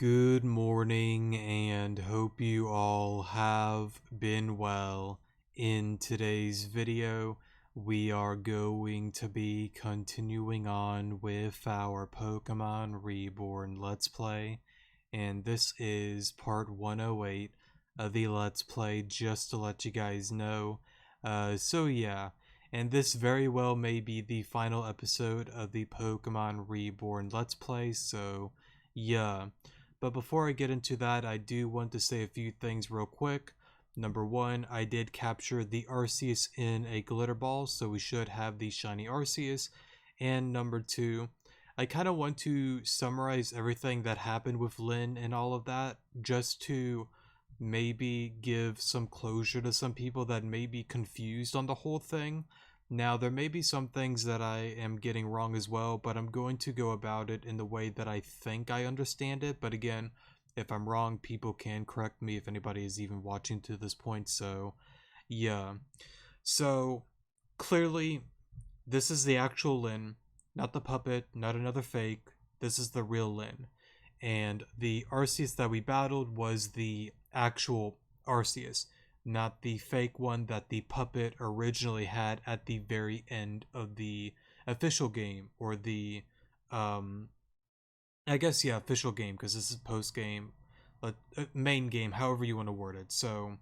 Good morning, and hope you all have been well. In today's video, we are going to be continuing on with our Pokemon Reborn Let's Play, and this is part 108 of the Let's Play, just to let you guys know. So yeah, and this very well may be the final episode of the Pokemon Reborn Let's Play, so yeah. But before I get into that, I do want to say a few things real quick. Number one, I did capture the Arceus in a glitter ball, so we should have the shiny Arceus. And number two, I kind of want to summarize everything that happened with Lynn and all of that, just to maybe give some closure to some people that may be confused on the whole thing. Now, there may be some things that I am getting wrong as well, but I'm going to go about it in the way that I think I understand it. But again, if I'm wrong, people can correct me if anybody is even watching to this point. So, yeah. So, clearly, this is the actual Lynn, not the puppet, not another fake. This is the real Lynn. And the Arceus that we battled was the actual Arceus, not the fake one that the puppet originally had at the very end of the official game, or the um I guess, yeah, official game, because this is post game, main game, however you want to word it. So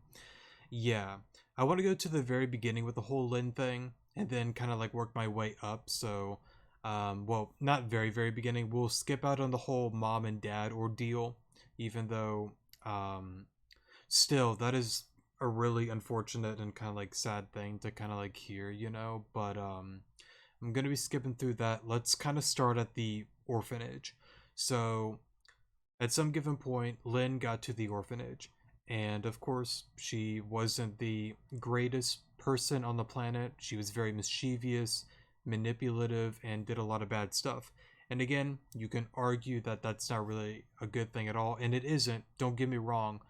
yeah, I want to go to the very beginning with the whole Lin thing, and then kind of like work my way up. So well, not very beginning, we'll skip out on the whole mom and dad ordeal, even though still, that is a really unfortunate and kind of like sad thing to kind of like hear, but I'm going to be skipping through that. Let's kind of start at the orphanage. So at some given point, Lynn got to the orphanage, and of course she wasn't the greatest person on the planet. She was very mischievous, manipulative, and did a lot of bad stuff. And again, you can argue that that's not really a good thing at all, and it isn't, don't get me wrong.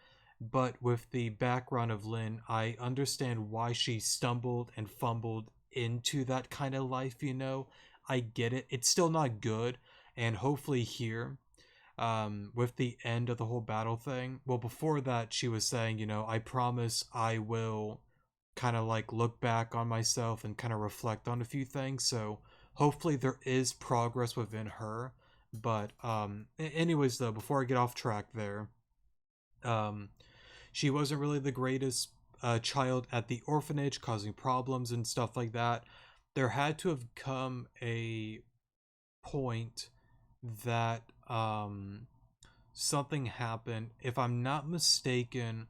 But with the background of Lynn, I understand why she stumbled and fumbled into that kind of life. I get it. It's still not good. And hopefully here, with the end of the whole battle thing, well, before that, she was saying, I promise I will kind of like look back on myself and kind of reflect on a few things. So hopefully there is progress within her. But anyways, though, before I get off track there, um, she wasn't really the greatest child at the orphanage, causing problems and stuff like that. There had to have come a point that something happened. If I'm not mistaken,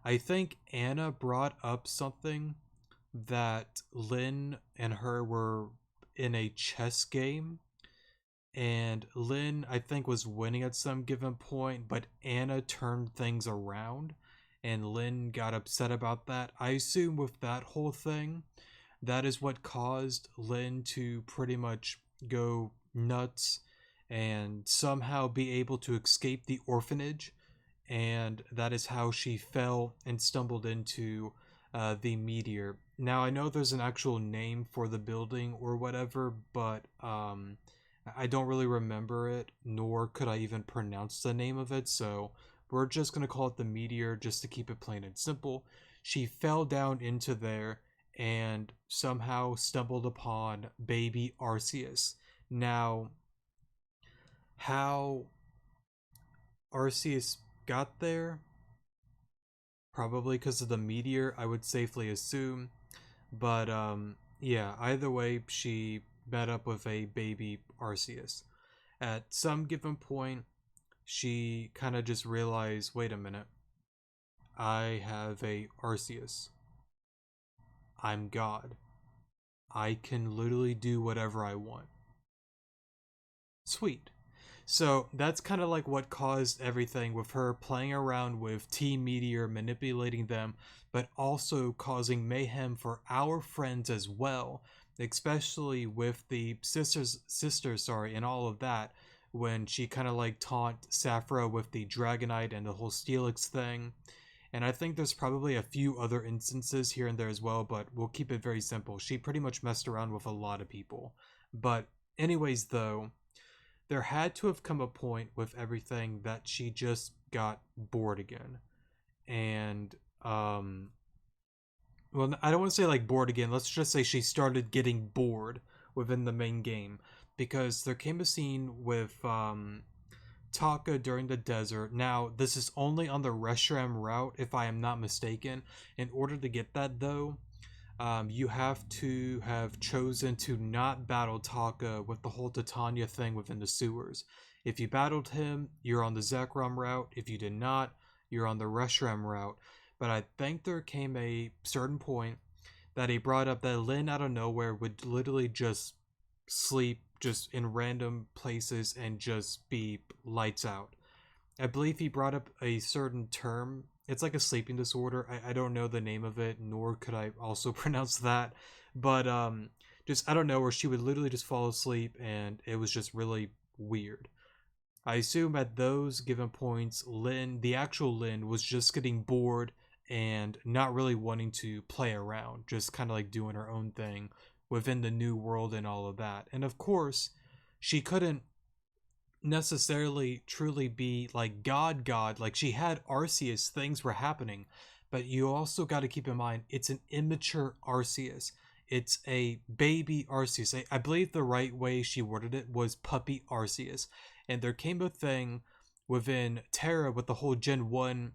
I think Anna brought up something that Lynn and her were in a chess game, and Lynn, I think, was winning at some given point, but Anna turned things around, and Lynn got upset about that. I assume with that whole thing, that is what caused Lynn to pretty much go nuts and somehow be able to escape the orphanage, and that is how she fell and stumbled into the meteor. Now, I know there's an actual name for the building or whatever, but I don't really remember it, nor could I even pronounce the name of it, so we're just going to call it the meteor just to keep it plain and simple. She fell down into there and somehow stumbled upon baby Arceus. Now, how Arceus got there, probably because of the meteor, I would safely assume. But yeah, either way, she met up with a baby Arceus. At some given point, she kind of just realized, wait a minute, I have a Arceus. I'm God. I can literally do whatever I want. Sweet. So that's kind of like what caused everything, with her playing around with Team Meteor, manipulating them, but also causing mayhem for our friends as well, especially with the sisters, sorry, and all of that, when she kind of like taunt Sappho with the Dragonite and the whole Steelix thing. And I think there's probably a few other instances here and there as well, but we'll keep it very simple. She pretty much messed around with a lot of people. But anyways, though, there had to have come a point with everything that she just got bored again. And well, I don't want to say like bored again. Let's just say she started getting bored within the main game, because there came a scene with Taka during the desert. Now, this is only on the Reshiram route, if I am not mistaken. In order to get that, though, you have to have chosen to not battle Taka with the whole Titania thing within the sewers. If you battled him, you're on the Zekrom route. If you did not, you're on the Reshiram route. But I think there came a certain point that he brought up that Lin out of nowhere would literally just sleep just in random places and just be lights out. I believe he brought up a certain term. It's like a sleeping disorder. I don't know the name of it, nor could I also pronounce that. But just I don't know, where she would literally just fall asleep, and it was just really weird. I assume at those given points, Lin, the actual Lin, was just getting bored and not really wanting to play around, just kind of like doing her own thing within the new world and all of that. And of course, she couldn't necessarily truly be like God. Like, she had Arceus, things were happening, but you also got to keep in mind it's an immature Arceus. It's a baby Arceus. I believe the right way she worded it was puppy Arceus. And there came a thing within Terra with the whole Gen 1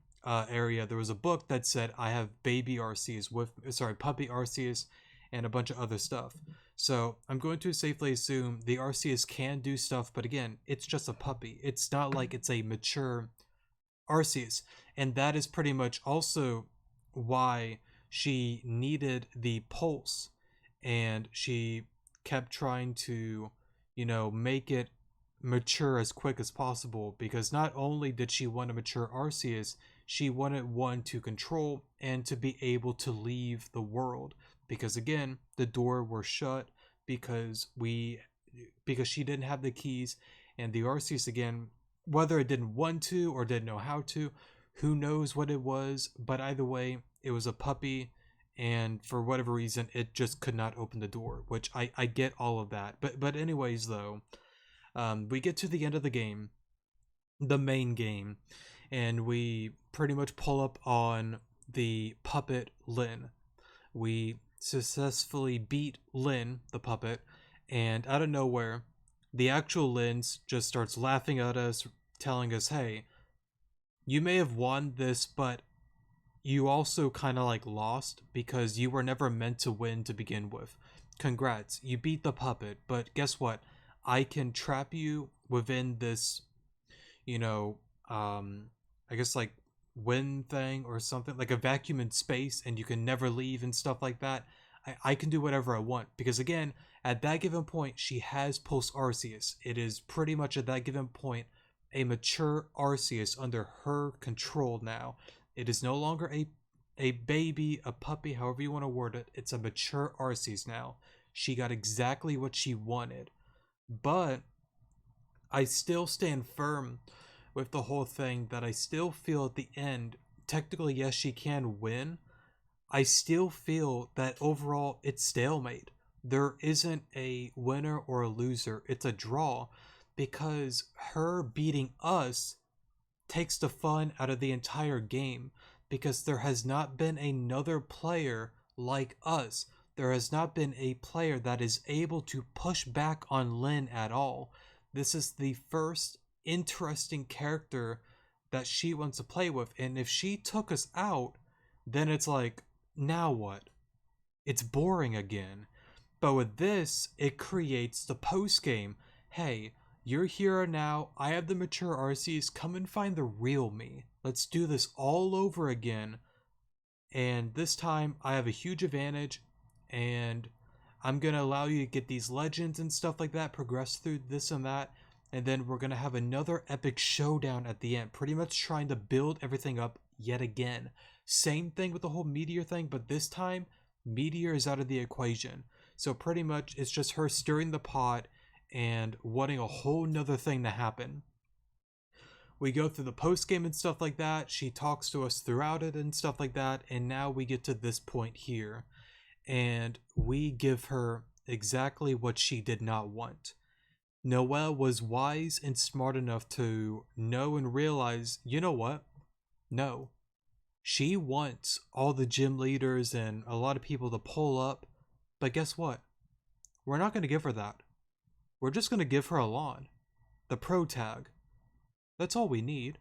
area. There was a book that said, I have baby Arceus with, sorry, puppy Arceus, and a bunch of other stuff. So I'm going to safely assume the Arceus can do stuff, but again, it's just a puppy. It's not like it's a mature Arceus. And that is pretty much also why she needed the pulse, and she kept trying to, make it mature as quick as possible, because not only did she want a mature Arceus, she wanted one to control and to be able to leave the world, because again, the door were shut because she didn't have the keys. And the Arceus, again, whether it didn't want to or didn't know how to, who knows what it was, but either way, it was a puppy, and for whatever reason it just could not open the door, which I get all of that. But anyways, though, we get to the end of the game, the main game, and we pretty much pull up on the puppet Lin. We successfully beat Lin, the puppet, and out of nowhere, the actual Lin just starts laughing at us, telling us, hey, you may have won this, but you also kind of like lost, because you were never meant to win to begin with. Congrats, you beat the puppet, but guess what? I can trap you within this, I guess like wind thing or something, like a vacuum in space, and you can never leave and stuff like that. I can do whatever I want, because again, at that given point, she has Pulse Arceus. It is pretty much at that given point a mature Arceus under her control now. It is no longer a baby, a puppy, however you want to word it. It's a mature Arceus now. She got exactly what she wanted. But I still stand firm with the whole thing that I still feel at the end, technically, yes, she can win. I still feel that overall it's stalemate. There isn't a winner or a loser. It's a draw, because her beating us takes the fun out of the entire game, because there has not been another player like us. There has not been a player that is able to push back on Lin at all. This is the first interesting character that she wants to play with, and if she took us out, then it's like, now what? It's boring again. But with this, it creates the post game. Hey, you're here now. I have the mature Arceus. Come and find the real me. Let's do this all over again. And this time, I have a huge advantage, and I'm going to allow you to get these legends and stuff like that, progress through this and that, and then we're going to have another epic showdown at the end, pretty much trying to build everything up yet again. Same thing with the whole Meteor thing, but this time, Meteor is out of the equation. So pretty much it's just her stirring the pot and wanting a whole nother thing to happen. We go through the post game and stuff like that. She talks to us throughout it and stuff like that. And now we get to this point here, and we give her exactly what she did not want. Noelle was wise and smart enough to know and realize, you know what? No. She wants all the gym leaders and a lot of people to pull up, but guess what? We're not going to give her that. We're just going to give her a lawn, the pro tag. That's all we need.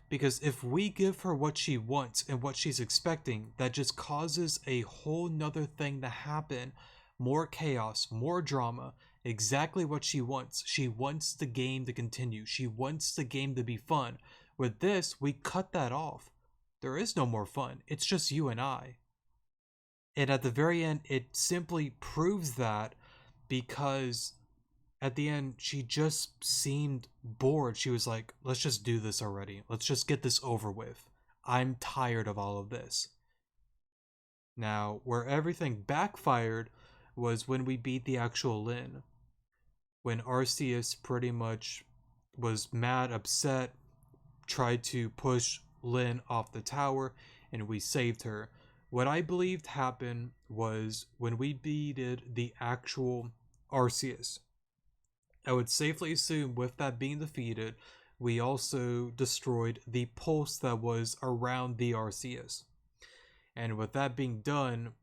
Because if we give her what she wants and what she's expecting, that just causes a whole nother thing to happen. More chaos, more drama, exactly what she wants. She wants the game to continue. She wants the game to be fun. With this, we cut that off. There is no more fun. It's just you and I. And at the very end, it simply proves that because at the end, she just seemed bored. She was like, let's just do this already. Let's just get this over with. I'm tired of all of this. Now, where everything backfired was when we beat the actual Lyn. When Arceus pretty much was mad, upset, tried to push Lyn off the tower, and we saved her. What I believed happened was when we beated the actual Arceus, I would safely assume with that being defeated, we also destroyed the pulse that was around the Arceus. And with that being done,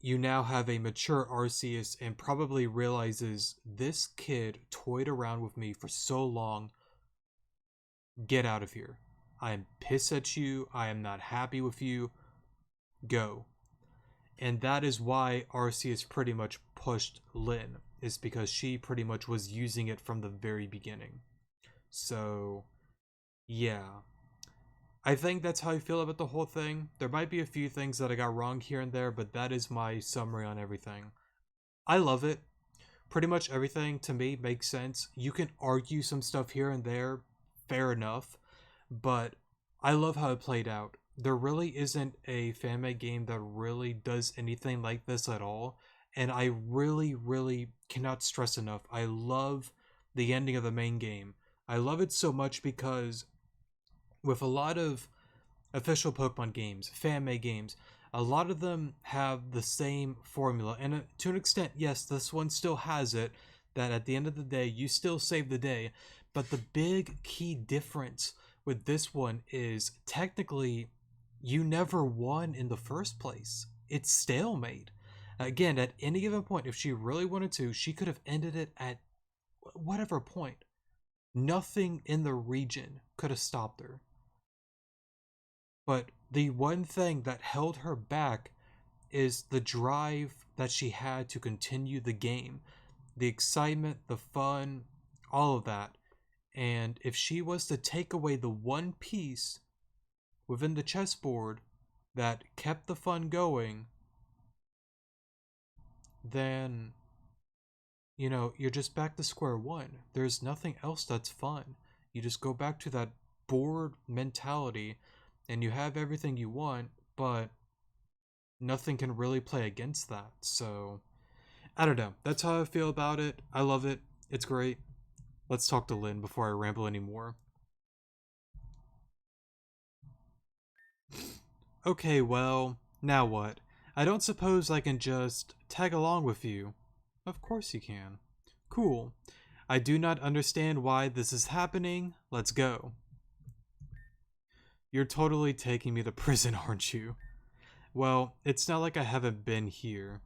you now have a mature Arceus and probably realizes this kid toyed around with me for so long. Get out of here. I am pissed at you. I am not happy with you. Go. And that is why Arceus pretty much pushed Lyn, is because she pretty much was using it from the very beginning. So, yeah. I think that's how I feel about the whole thing. There might be a few things that I got wrong here and there, but that is my summary on everything. I love it. Pretty much everything to me makes sense. You can argue some stuff here and there, fair enough, but I love how it played out. There really isn't a fan-made game that really does anything like this at all, and I really cannot stress enough. I love the ending of the main game. I love it so much because with a lot of official Pokemon games, fan-made games, a lot of them have the same formula, and to an extent, yes, this one still has it, that at the end of the day, you still save the day, but the big key difference with this one is technically you never won in the first place. It's stalemate. Again, at any given point, if she really wanted to, she could have ended it at whatever point. Nothing in the region could have stopped her. But the one thing that held her back is the drive that she had to continue the game. The excitement, the fun, all of that. And if she was to take away the one piece within the chessboard that kept the fun going, then, you know, you're just back to square one. There's nothing else that's fun. You just go back to that bored mentality and you have everything you want, but nothing can really play against that. So, I don't know. That's how I feel about it. I love it. It's great. Let's talk to Lyn before I ramble anymore. Okay, well, now what? I don't suppose I can just tag along with you. Of course you can. Cool. I do not understand why this is happening. Let's go. You're totally taking me to prison, aren't you? Well, it's not like I haven't been here.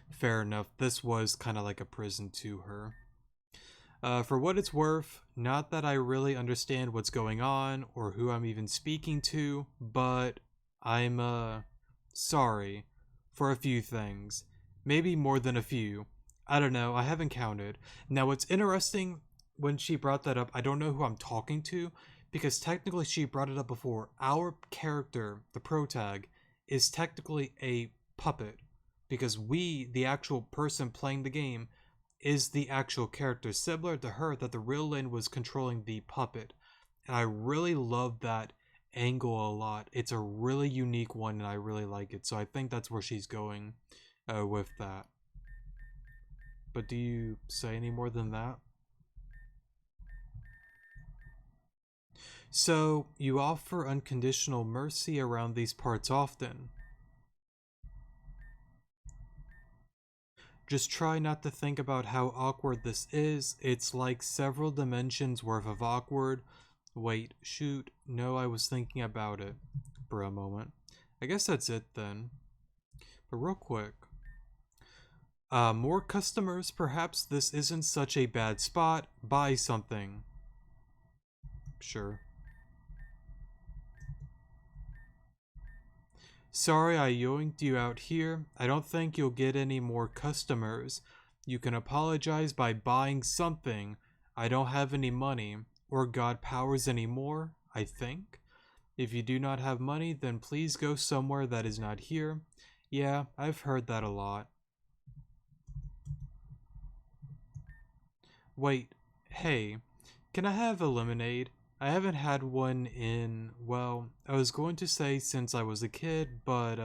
Fair enough, this was kind of like a prison to her. For what it's worth, not that I really understand what's going on or who I'm even speaking to, but I'm sorry for a few things. Maybe more than a few. I don't know, I haven't counted. Now, what's interesting when she brought that up, I don't know who I'm talking to, because technically she brought it up before. Our character, the protag, is technically a puppet, because we, the actual person playing the game, is the actual character, similar to her, that the real Lyn was controlling the puppet. And I really love that angle a lot. It's a really unique one and I really like it, so I think that's where she's going with that. But do you say any more than that? So, you offer unconditional mercy around these parts often. Just try not to think about how awkward this is. It's like several dimensions worth of awkward. Wait, shoot, no, I was thinking about it for a moment. I guess that's it then. But real quick. More customers, perhaps this isn't such a bad spot. Buy something. Sure. Sorry I yoinked you out here. I don't think you'll get any more customers. You can apologize by buying something. I don't have any money or god powers anymore, I think. If you do not have money, then please go somewhere that is not here. Yeah, I've heard that a lot. Wait, hey, can I have a lemonade? I haven't had one in, well, I was going to say since I was a kid, but,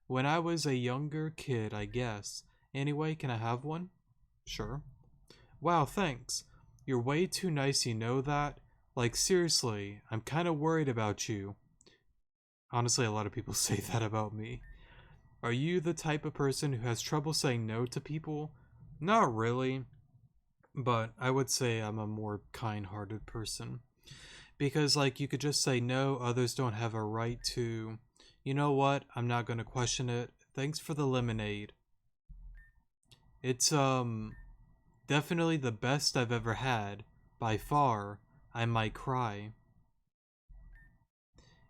when I was a younger kid, I guess. Anyway, can I have one? Sure. Wow, thanks. You're way too nice, you know that? Like, seriously, I'm kinda worried about you. Honestly, a lot of people say that about me. Are you the type of person who has trouble saying no to people? Not really, but I would say I'm a more kind-hearted person. Because, like, you could just say no, others don't have a right to, you know what, I'm not gonna question it. Thanks for the lemonade. It's, definitely the best I've ever had. By far, I might cry.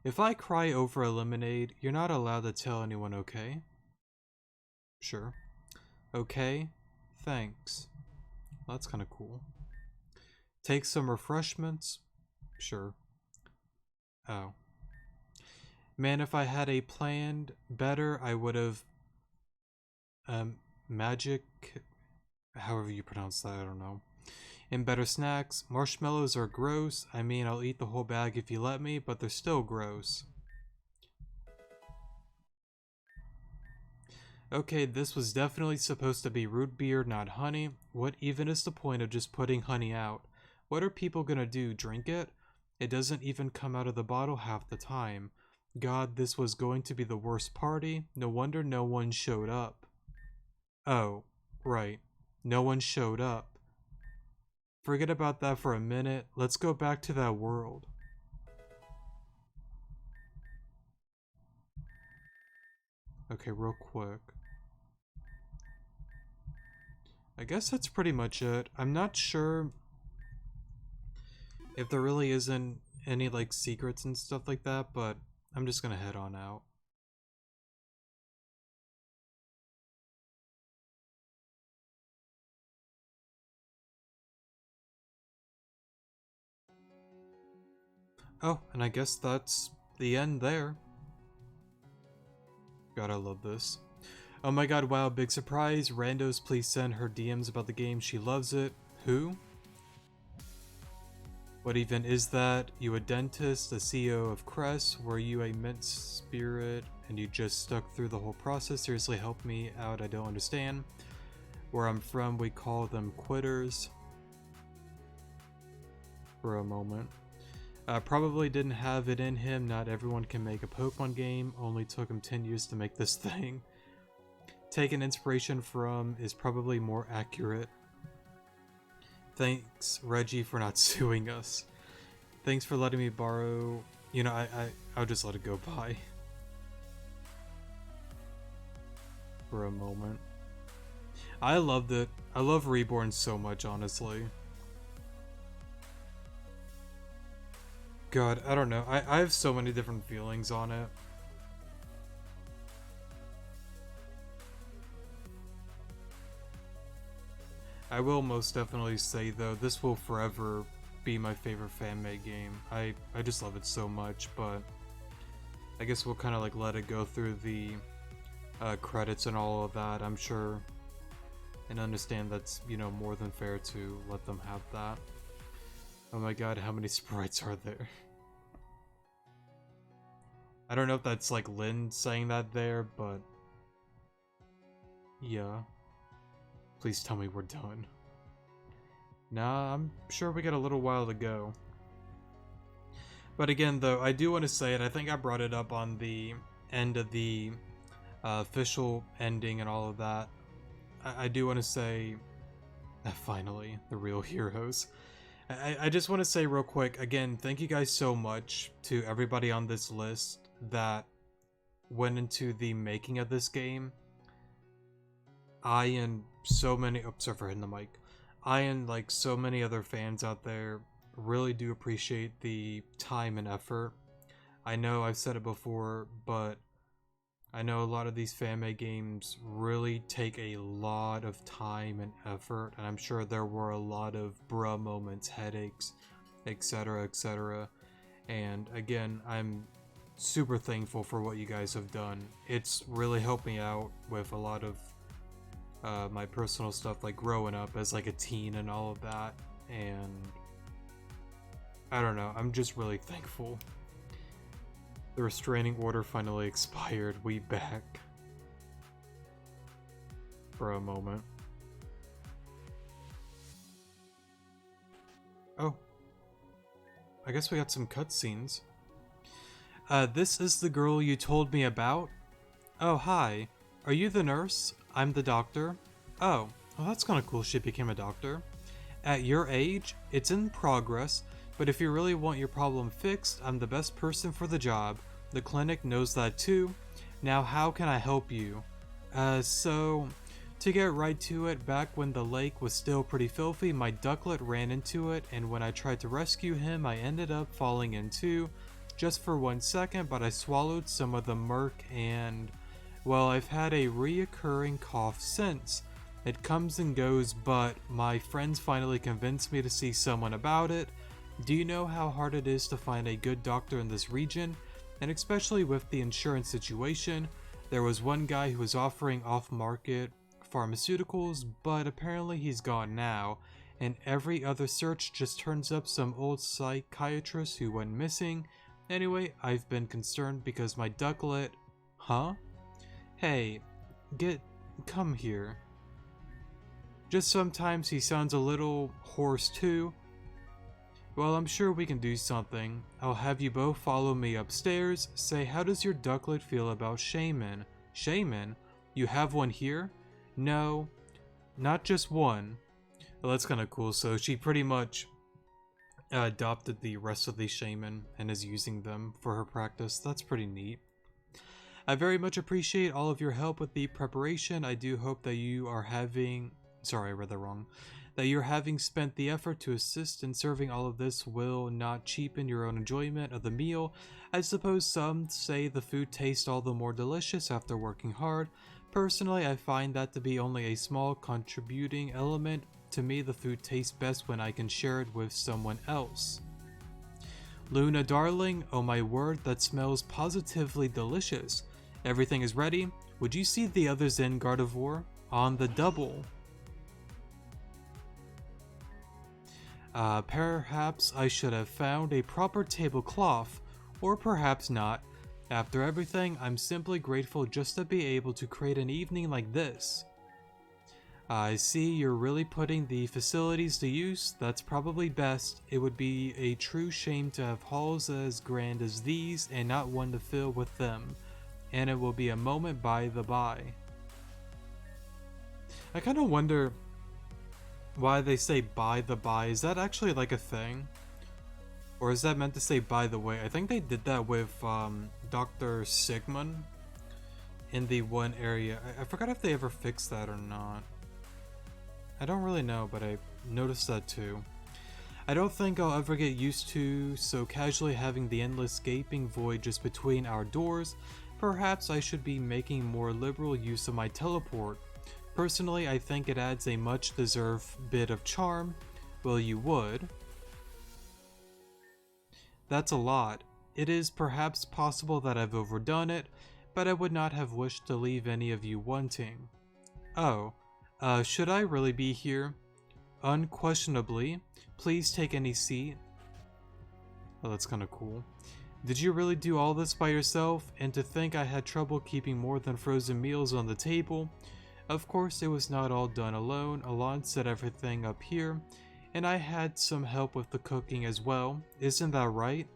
If I cry over a lemonade, you're not allowed to tell anyone, okay? Sure. Okay, thanks. Well, that's kind of cool. Take some refreshments? Sure. Oh. Man, if I had a planned better, I would have, magic, however you pronounce that, I don't know. And better snacks. Marshmallows are gross. I mean, I'll eat the whole bag if you let me, but they're still gross. Okay, this was definitely supposed to be root beer, not honey. What even is the point of just putting honey out? What are people gonna do, drink it? It doesn't even come out of the bottle half the time. God, this was going to be the worst party. No wonder no one showed up. Oh, right. No one showed up. Forget about that for a minute. Let's go back to that world. Okay, real quick. I guess that's pretty much it. I'm not sure if there really isn't any, like, secrets and stuff like that, but I'm just gonna head on out. Oh, and I guess that's the end there. God, I love this. Oh my god, wow, big surprise. Randos, please send her DMs about the game. She loves it. Who? What even is that? You a dentist, the CEO of Crest? Were you a mint spirit and you just stuck through the whole process? Seriously, help me out, I don't understand. Where I'm from, we call them quitters. For a moment. Probably didn't have it in him. Not everyone can make a Pokemon game. Only took him 10 years to make this thing. Taking inspiration from is probably more accurate. Thanks, Reggie, for not suing us. Thanks for letting me borrow. You know, I'll just let it go by. For a moment. I loved it. I love Reborn so much, honestly. God, I don't know. I have so many different feelings on it. I will most definitely say, though, this will forever be my favorite fan-made game. I just love it so much, but I guess we'll kind of like let it go through the credits and all of that, I'm sure. And understand that's, you know, more than fair to let them have that. Oh my god, how many sprites are there? I don't know if that's like Lynn saying that there, but yeah. Please tell me we're done. Nah, I'm sure we got a little while to go. But again, though, I do want to say it. I think I brought it up on the end of the official ending and all of that. I do want to say, finally, the real heroes. I just want to say real quick, again, thank you guys so much to everybody on this list that went into the making of this game. I and so many, oh, sorry for hitting the mic. I and like so many other fans out there really do appreciate the time and effort. I know I've said it before, but I know a lot of these fan-made games really take a lot of time and effort, and I'm sure there were a lot of bruh moments, headaches, etc, etc. And again, I'm super thankful for what you guys have done. It's really helped me out with a lot of my personal stuff, like growing up as like a teen and all of that, and I don't know, I'm just really thankful. The restraining order finally expired. We back. For a moment. Oh. I guess we got some cutscenes. This is the girl you told me about? Oh, hi. Are you the nurse? I'm the doctor. Oh, well that's kinda cool she became a doctor. At your age, it's in progress, but if you really want your problem fixed, I'm the best person for the job. The clinic knows that too. Now how can I help you? So, to get right to it, back when the lake was still pretty filthy, my ducklet ran into it, and when I tried to rescue him, I ended up falling in too. Just for 1 second, but I swallowed some of the murk and, well, I've had a reoccurring cough since. It comes and goes, but my friends finally convinced me to see someone about it. Do you know how hard it is to find a good doctor in this region? And especially with the insurance situation, there was one guy who was offering off-market pharmaceuticals, but apparently he's gone now, and every other search just turns up some old psychiatrist who went missing. Anyway, I've been concerned because my ducklet... Huh? Hey, come here. Just sometimes he sounds a little hoarse too. Well, I'm sure we can do something. I'll have you both follow me upstairs. Say, how does your ducklet feel about Shaman? Shaman? You have one here? No, not just one. Well, that's kind of cool. So she pretty much adopted the rest of the shaman and is using them for her practice. That's pretty neat. I very much appreciate all of your help with the preparation. I do hope that you are having... Sorry, I read that wrong. That you're having spent the effort to assist in serving all of this will not cheapen your own enjoyment of the meal. I suppose some say the food tastes all the more delicious after working hard. Personally, I find that to be only a small contributing element. To me, the food tastes best when I can share it with someone else. Luna darling, oh my word, that smells positively delicious. Everything is ready. Would you see the others in, Gardevoir? On the double. Perhaps I should have found a proper tablecloth, or perhaps not. After everything, I'm simply grateful just to be able to create an evening like this. I see you're really putting the facilities to use. That's probably best. It would be a true shame to have halls as grand as these and not one to fill with them. And it will be a moment by the by. I kind of wonder why they say by the by. Is that actually like a thing? Or is that meant to say by the way? I think they did that with Dr. Sigmund in the one area. I forgot if they ever fixed that or not. I don't really know, but I noticed that too. I don't think I'll ever get used to so casually having the endless gaping void just between our doors. Perhaps I should be making more liberal use of my teleport. Personally, I think it adds a much deserved bit of charm. Well, you would. That's a lot. It is perhaps possible that I've overdone it, but I would not have wished to leave any of you wanting. Oh, should I really be here? Unquestionably. Please take any seat. Oh, that's kinda cool. Did you really do all this by yourself? And to think I had trouble keeping more than frozen meals on the table? Of course, it was not all done alone. Alon set everything up here, and I had some help with the cooking as well. Isn't that right?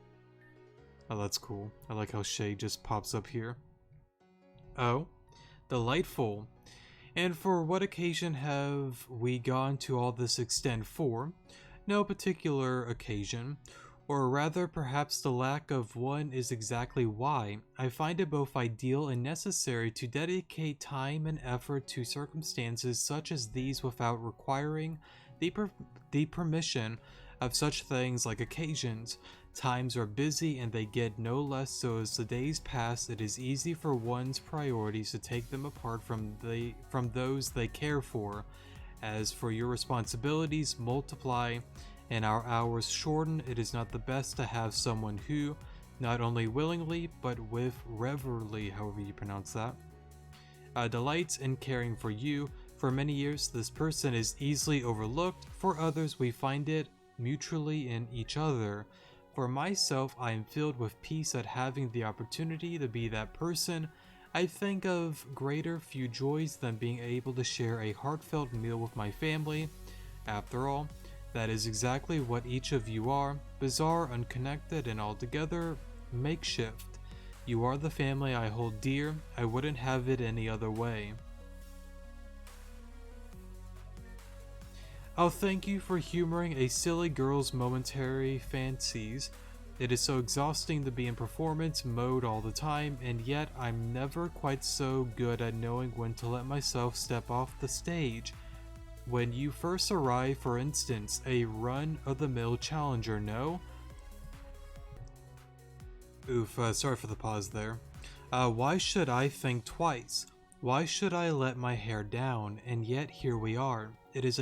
Oh, that's cool. I like how Shay just pops up here. Oh, delightful. And for what occasion have we gone to all this extent for? No particular occasion, or rather perhaps the lack of one is exactly why I find it both ideal and necessary to dedicate time and effort to circumstances such as these without requiring the permission of such things like occasions. Times are busy and they get no less so as the days pass. It is easy for one's priorities to take them apart from those they care for. As for your responsibilities multiply and our hours shorten, it is not the best to have someone who, not only willingly but with reverently, however you pronounce that, delights in caring for you. For many years, this person is easily overlooked. For others, we find it mutually in each other. For myself, I am filled with peace at having the opportunity to be that person. I think of greater few joys than being able to share a heartfelt meal with my family. After all, that is exactly what each of you are, bizarre, unconnected, and altogether makeshift. You are the family I hold dear. I wouldn't have it any other way. I'll thank you for humoring a silly girl's momentary fancies. It is so exhausting to be in performance mode all the time, and yet I'm never quite so good at knowing when to let myself step off the stage. When you first arrive, for instance, a run-of-the-mill challenger, no? Oof, sorry for the pause there. Why should I think twice? Why should I let my hair down? And yet here we are. It is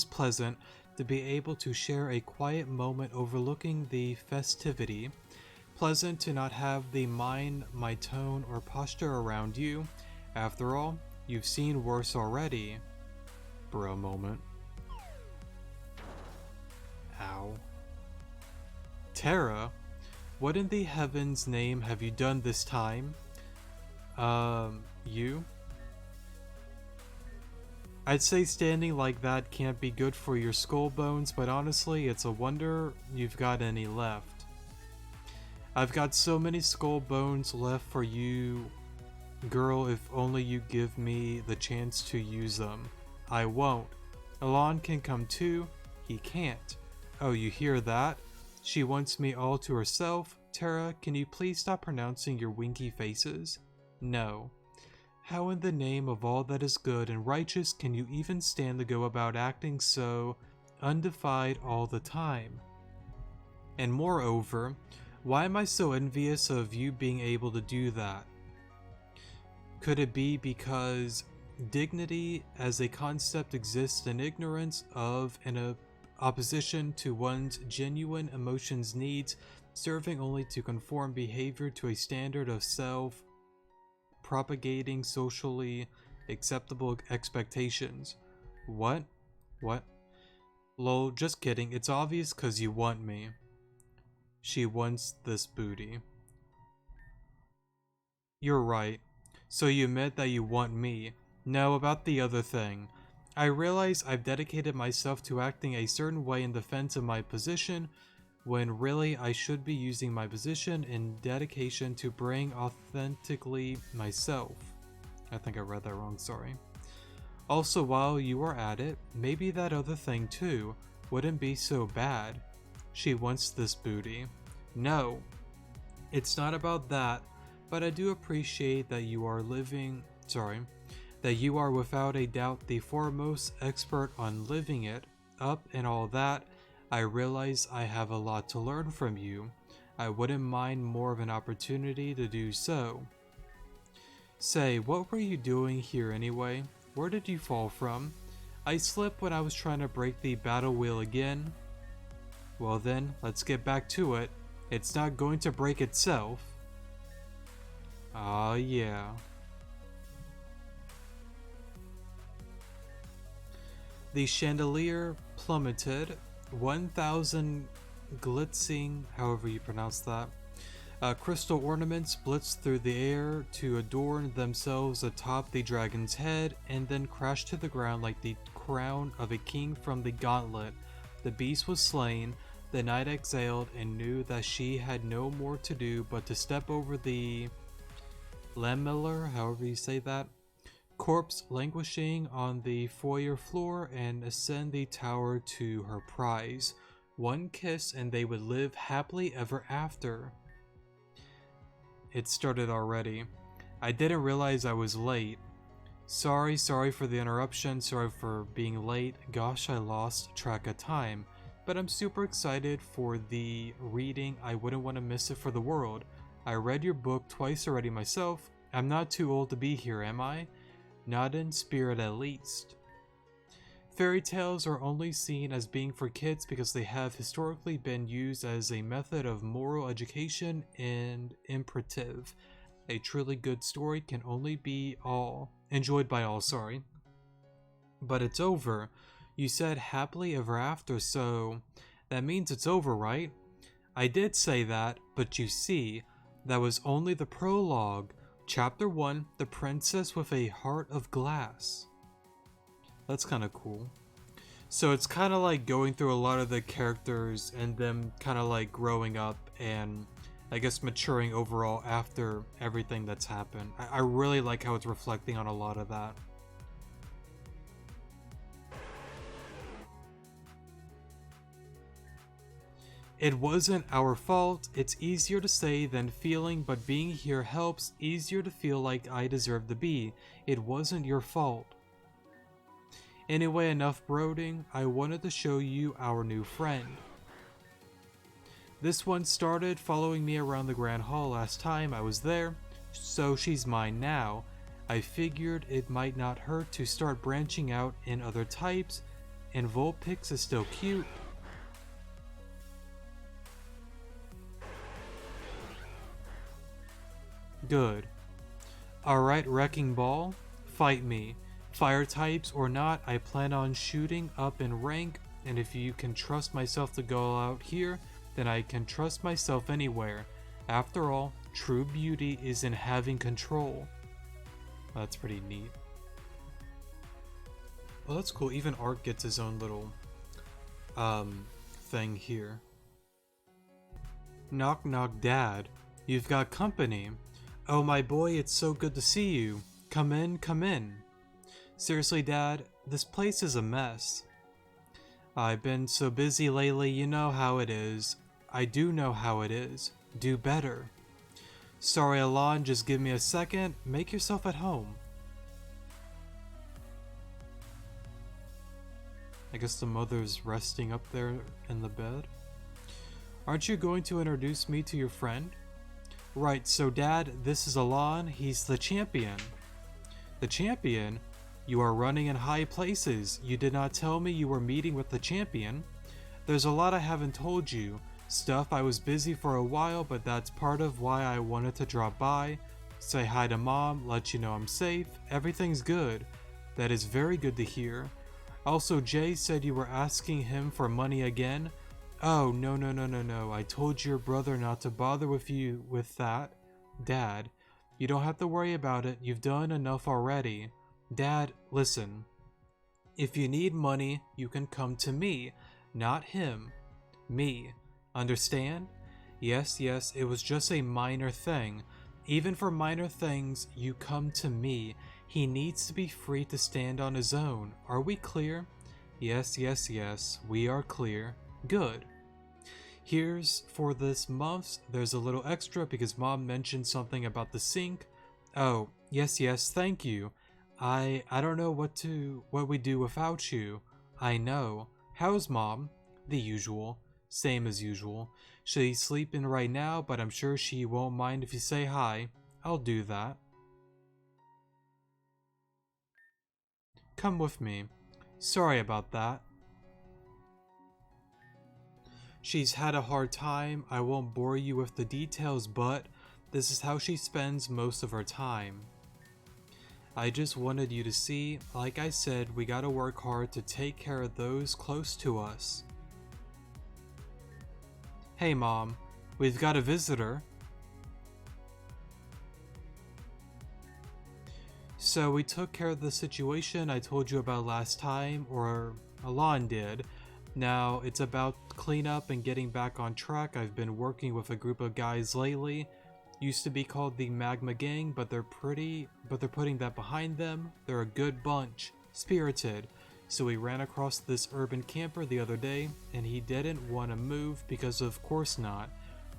pleasant to be able to share a quiet moment overlooking the festivity. Pleasant to not have the mind, my tone, or posture around you. After all, you've seen worse already. Bro moment. Ow. Terra, what in the heaven's name have you done this time? You? I'd say standing like that can't be good for your skull bones, but honestly, it's a wonder you've got any left. I've got so many skull bones left for you, girl, if only you give me the chance to use them. I won't. Alon can come too. He can't. Oh, you hear that? She wants me all to herself. Terra, can you please stop pronouncing your winky faces? No. How in the name of all that is good and righteous can you even stand to go about acting so undefied all the time? And moreover, why am I so envious of you being able to do that? Could it be because dignity as a concept exists in ignorance of and opposition to one's genuine emotions needs, serving only to conform behavior to a standard of self, propagating socially acceptable expectations? What? What? Lol, just kidding, it's obvious cause you want me. She wants this booty. You're right. So you admit that you want me. No, about the other thing. I realize I've dedicated myself to acting a certain way in defense of my position, when really I should be using my position and dedication to bring authentically myself. I think I read that wrong, sorry. Also, while you are at it, maybe that other thing too wouldn't be so bad. She wants this booty. No, it's not about that, but I do appreciate that you are that you are without a doubt the foremost expert on living it up and all that. I realize I have a lot to learn from you. I wouldn't mind more of an opportunity to do so. Say, what were you doing here anyway? Where did you fall from? I slipped when I was trying to break the battle wheel again. Well then, let's get back to it. It's not going to break itself. Ah, yeah. The chandelier plummeted 1,000 glitzing, however you pronounce that, crystal ornaments blitzed through the air to adorn themselves atop the dragon's head and then crashed to the ground like the crown of a king from the gauntlet. The beast was slain. The knight exhaled and knew that she had no more to do but to step over the lamellar, however you say that, corpse languishing on the foyer floor, and ascend the tower to her prize. One kiss and they would live happily ever after. It started already. I didn't realize I was late. Sorry for the interruption, sorry for being late. Gosh, I lost track of time. But I'm super excited for the reading. I wouldn't want to miss it for the world. I read your book twice already myself. I'm not too old to be here, am I? Not in spirit, at least. Fairy tales are only seen as being for kids because they have historically been used as a method of moral education and imperative. A truly good story can only be enjoyed by all, sorry. But it's over. You said happily ever after, so that means it's over, right? I did say that, but you see, that was only the prologue. Chapter 1, The Princess with a Heart of Glass. That's kind of cool. So it's kind of like going through a lot of the characters and them kind of like growing up and I guess maturing overall after everything that's happened. I really like how it's reflecting on a lot of that. It wasn't our fault. It's easier to say than feeling, but being here helps. Easier to feel like I deserve to be. It wasn't your fault. Anyway, enough brooding. I wanted to show you our new friend. This one started following me around the Grand Hall last time I was there, so she's mine now. I figured it might not hurt to start branching out in other types, and Vulpix is still cute. Good. Alright, Wrecking Ball, fight me. Fire types or not, I plan on shooting up in rank, and if you can trust myself to go out here, then I can trust myself anywhere. After all, true beauty is in having control. That's pretty neat. Well, that's cool. Even Art gets his own little thing here. Knock knock, Dad. You've got company. Oh my boy, it's so good to see you. Come in, come in. Seriously, Dad, this place is a mess. I've been so busy lately, you know how it is. I do know how it is. Do better. Sorry, Alon, just give me a second. Make yourself at home. I guess the mother's resting up there in the bed. Aren't you going to introduce me to your friend? Right, so Dad, this is Alon. He's the champion. The champion? You are running in high places. You did not tell me you were meeting with the champion. There's a lot I haven't told you. Stuff I was busy for a while, but that's part of why I wanted to drop by. Say hi to Mom, let you know I'm safe. Everything's good. That is very good to hear. Also, Jay said you were asking him for money again. Oh, no. I told your brother not to bother with you with that. Dad, you don't have to worry about it. You've done enough already. Dad, listen. If you need money, you can come to me, not him. Me. Understand? Yes, it was just a minor thing. Even for minor things, you come to me. He needs to be free to stand on his own. Are we clear? Yes, we are clear. Good. Here's for this month's. There's a little extra because Mom mentioned something about the sink. Oh, yes, thank you. I don't know what we do without you. I know. How's Mom? The usual. Same as usual. She's sleeping right now, but I'm sure she won't mind if you say hi. I'll do that. Come with me. Sorry about that. She's had a hard time. I won't bore you with the details, but this is how she spends most of her time. I just wanted you to see, like I said, we gotta work hard to take care of those close to us. Hey Mom, we've got a visitor. So we took care of the situation I told you about last time, or Alon did. Now it's about cleanup and getting back on track. I've been working with a group of guys lately. Used to be called the Magma Gang, but they're putting that behind them. They're a good bunch, spirited. So we ran across this urban camper the other day, and he didn't want to move because of course not.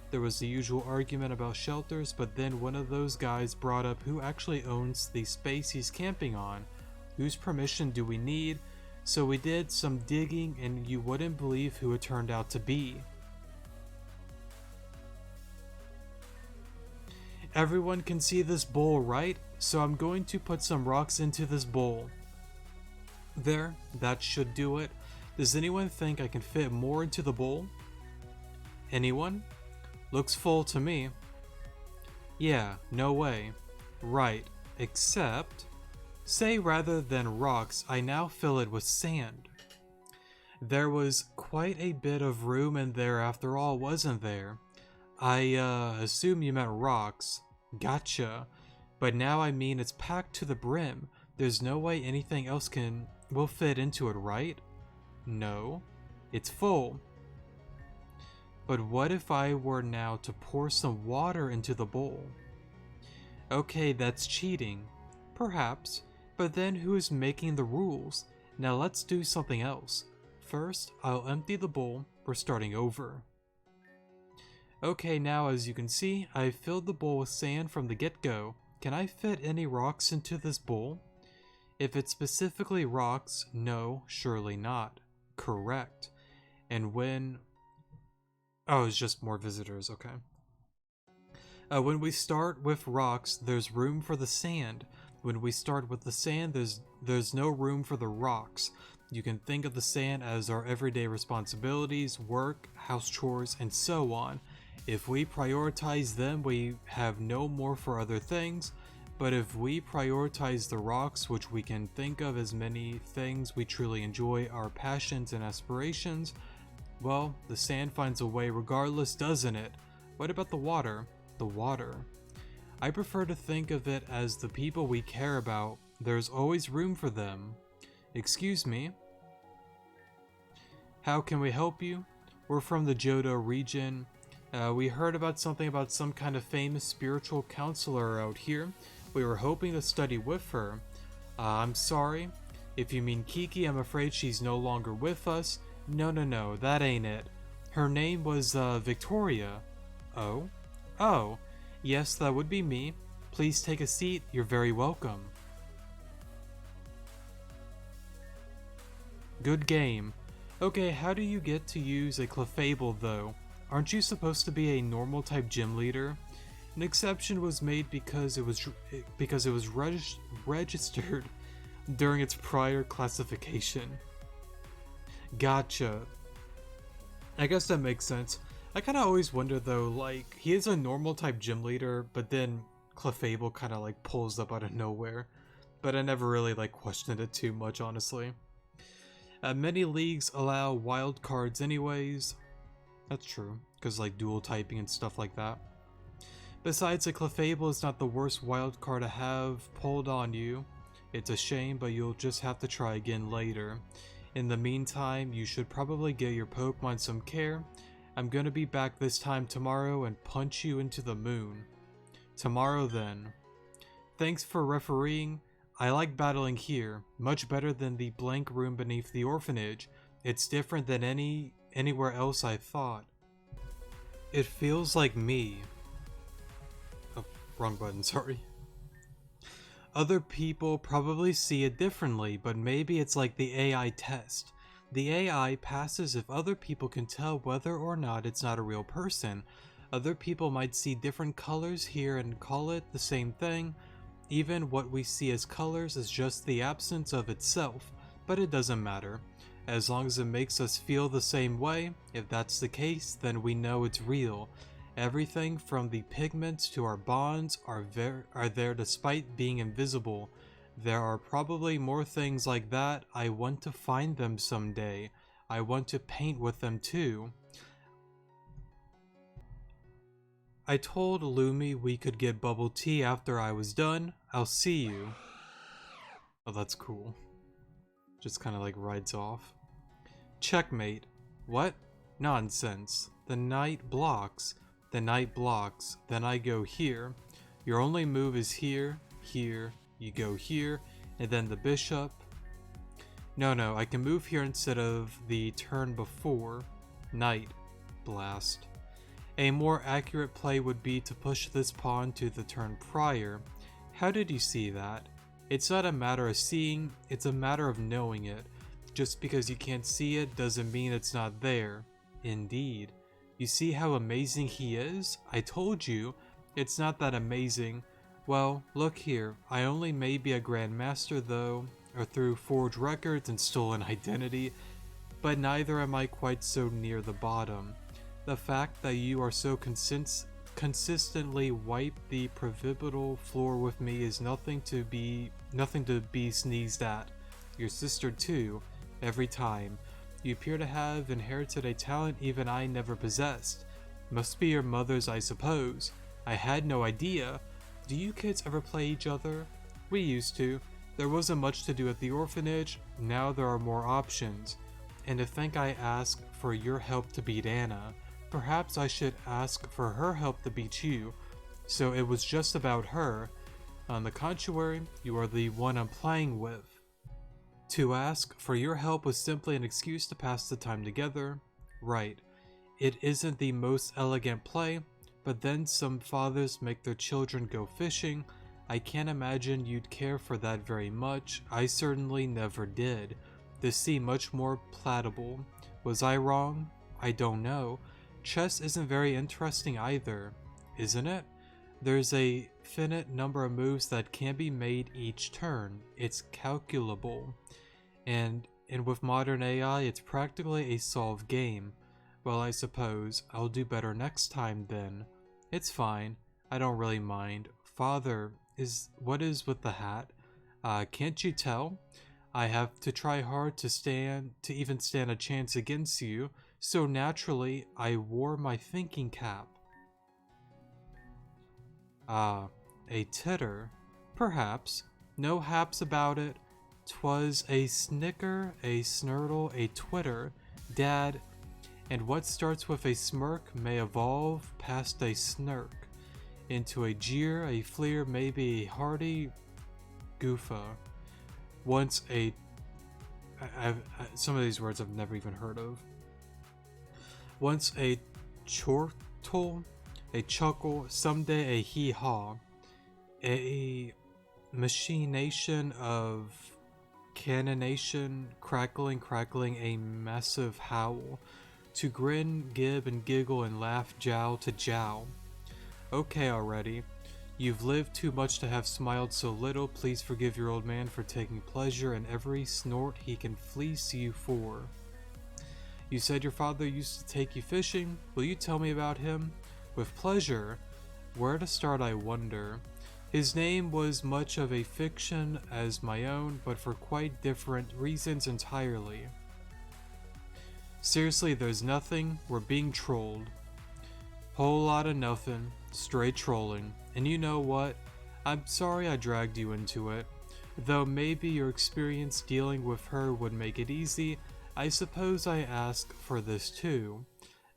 There was the usual argument about shelters, but then one of those guys brought up who actually owns the space he's camping on. Whose permission do we need? So we did some digging, and you wouldn't believe who it turned out to be. Everyone can see this bowl, right? So I'm going to put some rocks into this bowl. There, that should do it. Does anyone think I can fit more into the bowl? Anyone? Looks full to me. Yeah, no way. Right, except, say rather than rocks, I now fill it with sand. There was quite a bit of room in there after all, wasn't there? I assume you meant rocks. Gotcha. But now I mean it's packed to the brim. There's no way anything else will fit into it, right? No. It's full. But what if I were now to pour some water into the bowl? Okay, that's cheating. Perhaps. But then who is making the rules? Now let's do something else. First, I'll empty the bowl. We're starting over. Okay, now as you can see, I've filled the bowl with sand from the get-go. Can I fit any rocks into this bowl? If it's specifically rocks, no, surely not. Correct. And when... Oh, it's just more visitors, okay. When we start with rocks, there's room for the sand. When we start with the sand, there's no room for the rocks. You can think of the sand as our everyday responsibilities, work, house chores, and so on. If we prioritize them, we have no more for other things. But if we prioritize the rocks, which we can think of as many things we truly enjoy, our passions and aspirations, well, the sand finds a way regardless, doesn't it? What about the water? The water. I prefer to think of it as the people we care about. There's always room for them. Excuse me. How can we help you? We're from the Johto region. We heard about something about some kind of famous spiritual counselor out here. We were hoping to study with her. I'm sorry. If you mean Kiki, I'm afraid she's no longer with us. No, that ain't it. Her name was, Victoria. Oh? Oh. Yes, that would be me. Please take a seat. You're very welcome. Good game. Okay, how do you get to use a Clefable, though? Aren't you supposed to be a normal type gym leader? An exception was made because it was registered during its prior classification. Gotcha. I guess that makes sense. I kind of always wonder though, like, he is a normal type gym leader, but then Clefable kind of like pulls up out of nowhere. But I never really like questioned it too much, honestly. Many leagues allow wild cards anyways. That's true, because like dual typing and stuff like that. Besides, a Clefable is not the worst wild card to have pulled on you. It's a shame, but you'll just have to try again later. In the meantime, you should probably get your Pokemon some care. I'm gonna be back this time tomorrow and punch you into the moon. Tomorrow then. Thanks for refereeing. I like battling here, much better than the blank room beneath the orphanage. It's different than anywhere else I thought. It feels like me. Oh, wrong button, sorry. Other people probably see it differently, but maybe it's like the AI test. The AI passes if other people can tell whether or not it's not a real person. Other people might see different colors here and call it the same thing. Even what we see as colors is just the absence of itself, but it doesn't matter. As long as it makes us feel the same way, if that's the case, then we know it's real. Everything from the pigments to our bonds are there despite being invisible. There are probably more things like that. I want to find them someday. I want to paint with them too. I told Lumi we could get bubble tea after I was done. I'll see you. Oh, that's cool. Just kind of like rides off. Checkmate. What? Nonsense. The knight blocks. the knight blocks, then I go here. Your only move is here, here, you go here, and then the bishop. No, I can move here instead of the turn before. Knight, blast. A more accurate play would be to push this pawn to the turn prior. How did you see that? It's not a matter of seeing, it's a matter of knowing it. Just because you can't see it doesn't mean it's not there. Indeed. You see how amazing he is? I told you, it's not that amazing. Well, look here, I only may be a grandmaster though, or through forged records and stolen identity, but neither am I quite so near the bottom. The fact that you are so consistently wipe the proverbial floor with me is nothing to be sneezed at. Your sister too, every time. You appear to have inherited a talent even I never possessed. Must be your mother's, I suppose. I had no idea. Do you kids ever play each other? We used to. There wasn't much to do at the orphanage, now there are more options. And to think I asked for your help to beat Anna. Perhaps I should ask for her help to beat you. So it was just about her. On the contrary, you are the one I'm playing with. To ask for your help was simply an excuse to pass the time together. Right. It isn't the most elegant play, but then some fathers make their children go fishing. I can't imagine you'd care for that very much. I certainly never did. This seemed much more palatable. Was I wrong? I don't know. Chess isn't very interesting either, isn't it? There's a finite number of moves that can be made each turn. It's calculable. And with modern AI, it's practically a solved game. Well, I suppose I'll do better next time then. It's fine. I don't really mind. Father, what is with the hat? Can't you tell? I have to try hard to even stand a chance against you, so naturally I wore my thinking cap. A titter? Perhaps. No haps about it. 'Twas a snicker, a snurtle, a twitter, Dad, and what starts with a smirk may evolve past a snirk, into a jeer, a fleer, maybe a hearty goofa. Once some of these words I've never even heard of. Once a chortle, a chuckle, someday a hee-haw, a machination of cannonation, crackling, a massive howl, to grin, gib, and giggle and laugh jowl to jowl. Okay already. You've lived too much to have smiled so little. Please forgive your old man for taking pleasure in every snort he can fleece you for. You said your father used to take you fishing. Will you tell me about him? With pleasure. Where to start, I wonder. His name was much of a fiction as my own, but for quite different reasons entirely. Seriously, there's nothing. We're being trolled. Whole lot of nothing. Straight trolling. And you know what? I'm sorry I dragged you into it. Though maybe your experience dealing with her would make it easy, I suppose I ask for this too.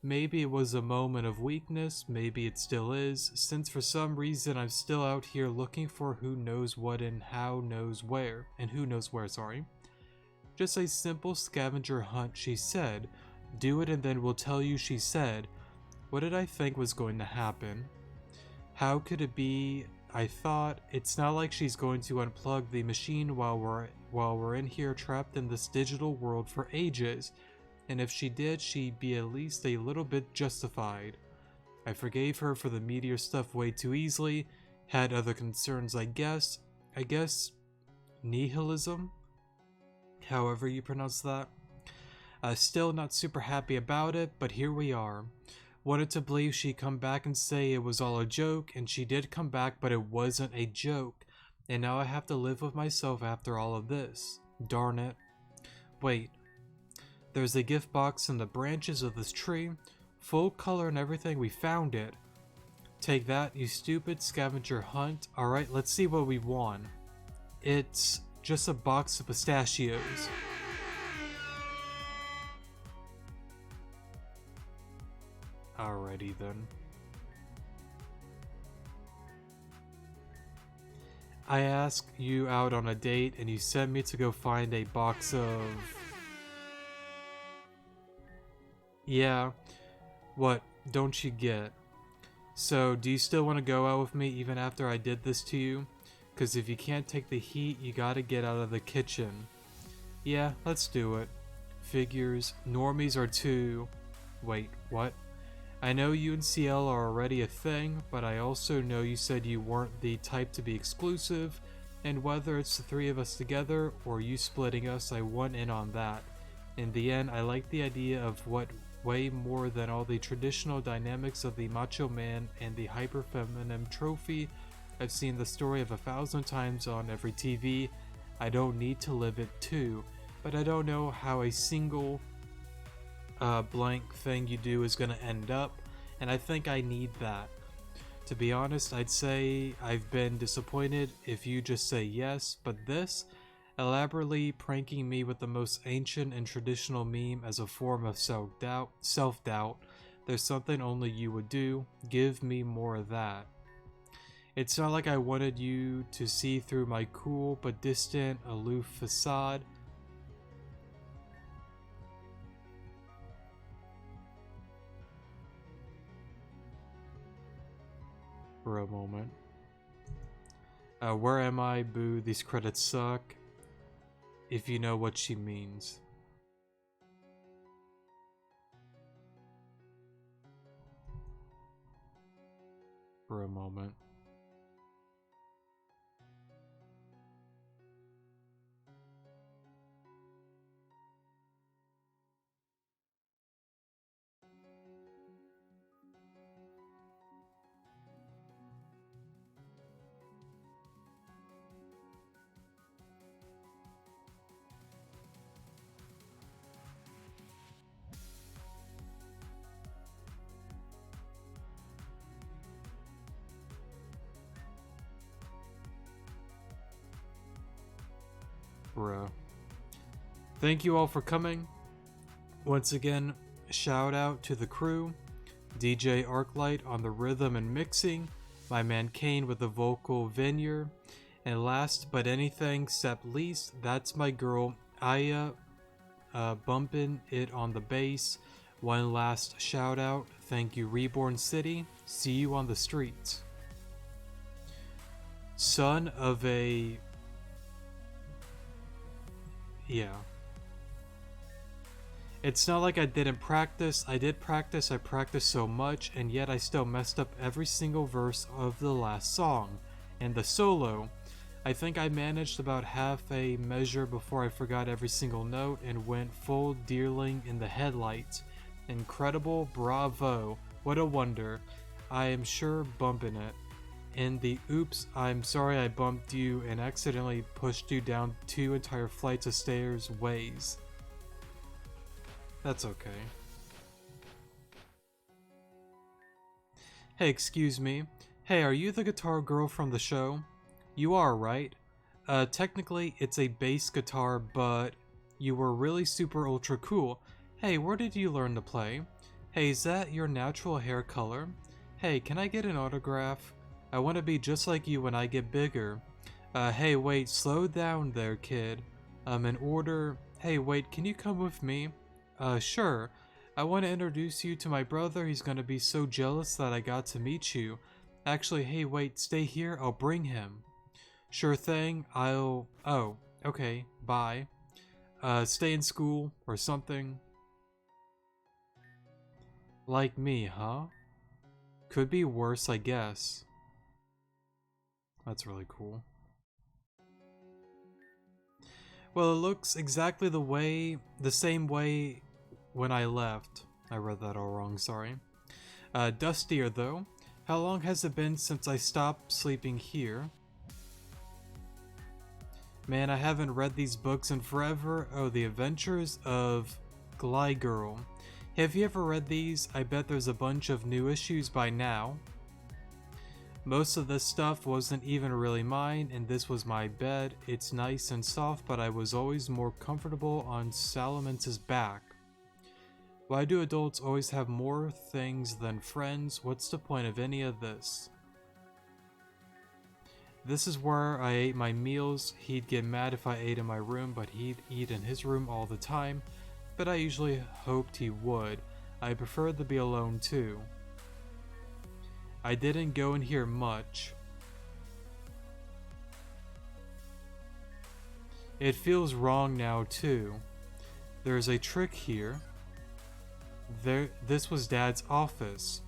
Maybe it was a moment of weakness, maybe it still is, since for some reason I'm still out here looking for who knows what and who knows where, sorry. Just a simple scavenger hunt, she said. Do it and then we'll tell you, she said. What did I think was going to happen? How could it be? I thought, it's not like she's going to unplug the machine while we're in here trapped in this digital world for ages. And if she did, she'd be at least a little bit justified. I forgave her for the meteor stuff way too easily, had other concerns I guess nihilism? However you pronounce that. Still not super happy about it, but here we are. Wanted to believe she'd come back and say it was all a joke, and she did come back, but it wasn't a joke. And now I have to live with myself after all of this. Darn it. Wait. There's a gift box in the branches of this tree. Full color and everything, we found it. Take that, you stupid scavenger hunt. Alright, let's see what we won. It's just a box of pistachios. Alrighty then. I asked you out on a date and you sent me to go find a box of... Yeah, what don't you get? So, do you still want to go out with me even after I did this to you? Because if you can't take the heat, you gotta get out of the kitchen. Yeah, let's do it. Figures, normies are too... Wait, what? I know you and CL are already a thing, but I also know you said you weren't the type to be exclusive, and whether it's the three of us together or you splitting us, I want in on that. In the end, I like the idea of what way more than all the traditional dynamics of the macho man and the hyper feminine trophy. I've seen the story of 1,000 times on every TV. I don't need to live it too, but I don't know how a single blank thing you do is gonna end up, and I think I need that. To be honest, I'd say I've been disappointed if you just say yes, but this, elaborately pranking me with the most ancient and traditional meme as a form of self-doubt, there's something only you would do. Give me more of that. It's not like I wanted you to see through my cool but distant, aloof facade. For a moment. Where am I? Boo, these credits suck. If you know what she means. For a moment. Bruh. Thank you all for coming. Once again, shout out to the crew, DJ Arclight on the rhythm and mixing, my man Kane with the vocal vineyard, and last but anything except least, that's my girl Aya bumping it on the bass. One last shout out, thank you Reborn City, see you on the streets. Son of a... Yeah. It's not like I didn't practice. I did practice. I practiced so much, and yet I still messed up every single verse of the last song. And the solo, I think I managed about half a measure before I forgot every single note and went full deerling in the headlights. Incredible, bravo, what a wonder. I am sure bumping it. And the oops, I'm sorry I bumped you and accidentally pushed you down 2 entire flights of stairs ways. That's okay. Hey, excuse me. Hey, are you the guitar girl from the show? You are, right? Technically, it's a bass guitar, but you were really super ultra cool. Hey, where did you learn to play? Hey, is that your natural hair color? Hey, can I get an autograph? I want to be just like you when I get bigger. Hey, wait, slow down there, kid. In order... Hey, wait, can you come with me? Sure. I want to introduce you to my brother. He's gonna be so jealous that I got to meet you. Actually, hey, wait, stay here. I'll bring him. Sure thing. Oh, okay, bye. Stay in school or something. Like me, huh? Could be worse, I guess. That's really cool. Well, it looks exactly the same way when I left. I read that all wrong, sorry. Dustier though. How long has it been since I stopped sleeping here? Man, I haven't read these books in forever. Oh, The Adventures of Glygirl. Have you ever read these? I bet there's a bunch of new issues by now. Most of this stuff wasn't even really mine, and this was my bed. It's nice and soft, but I was always more comfortable on Salamance's back. Why do adults always have more things than friends? What's the point of any of this? This is where I ate my meals. He'd get mad if I ate in my room, but he'd eat in his room all the time. But I usually hoped he would. I preferred to be alone too. I didn't go in here much. It feels wrong now too. There's a trick here. This was Dad's office.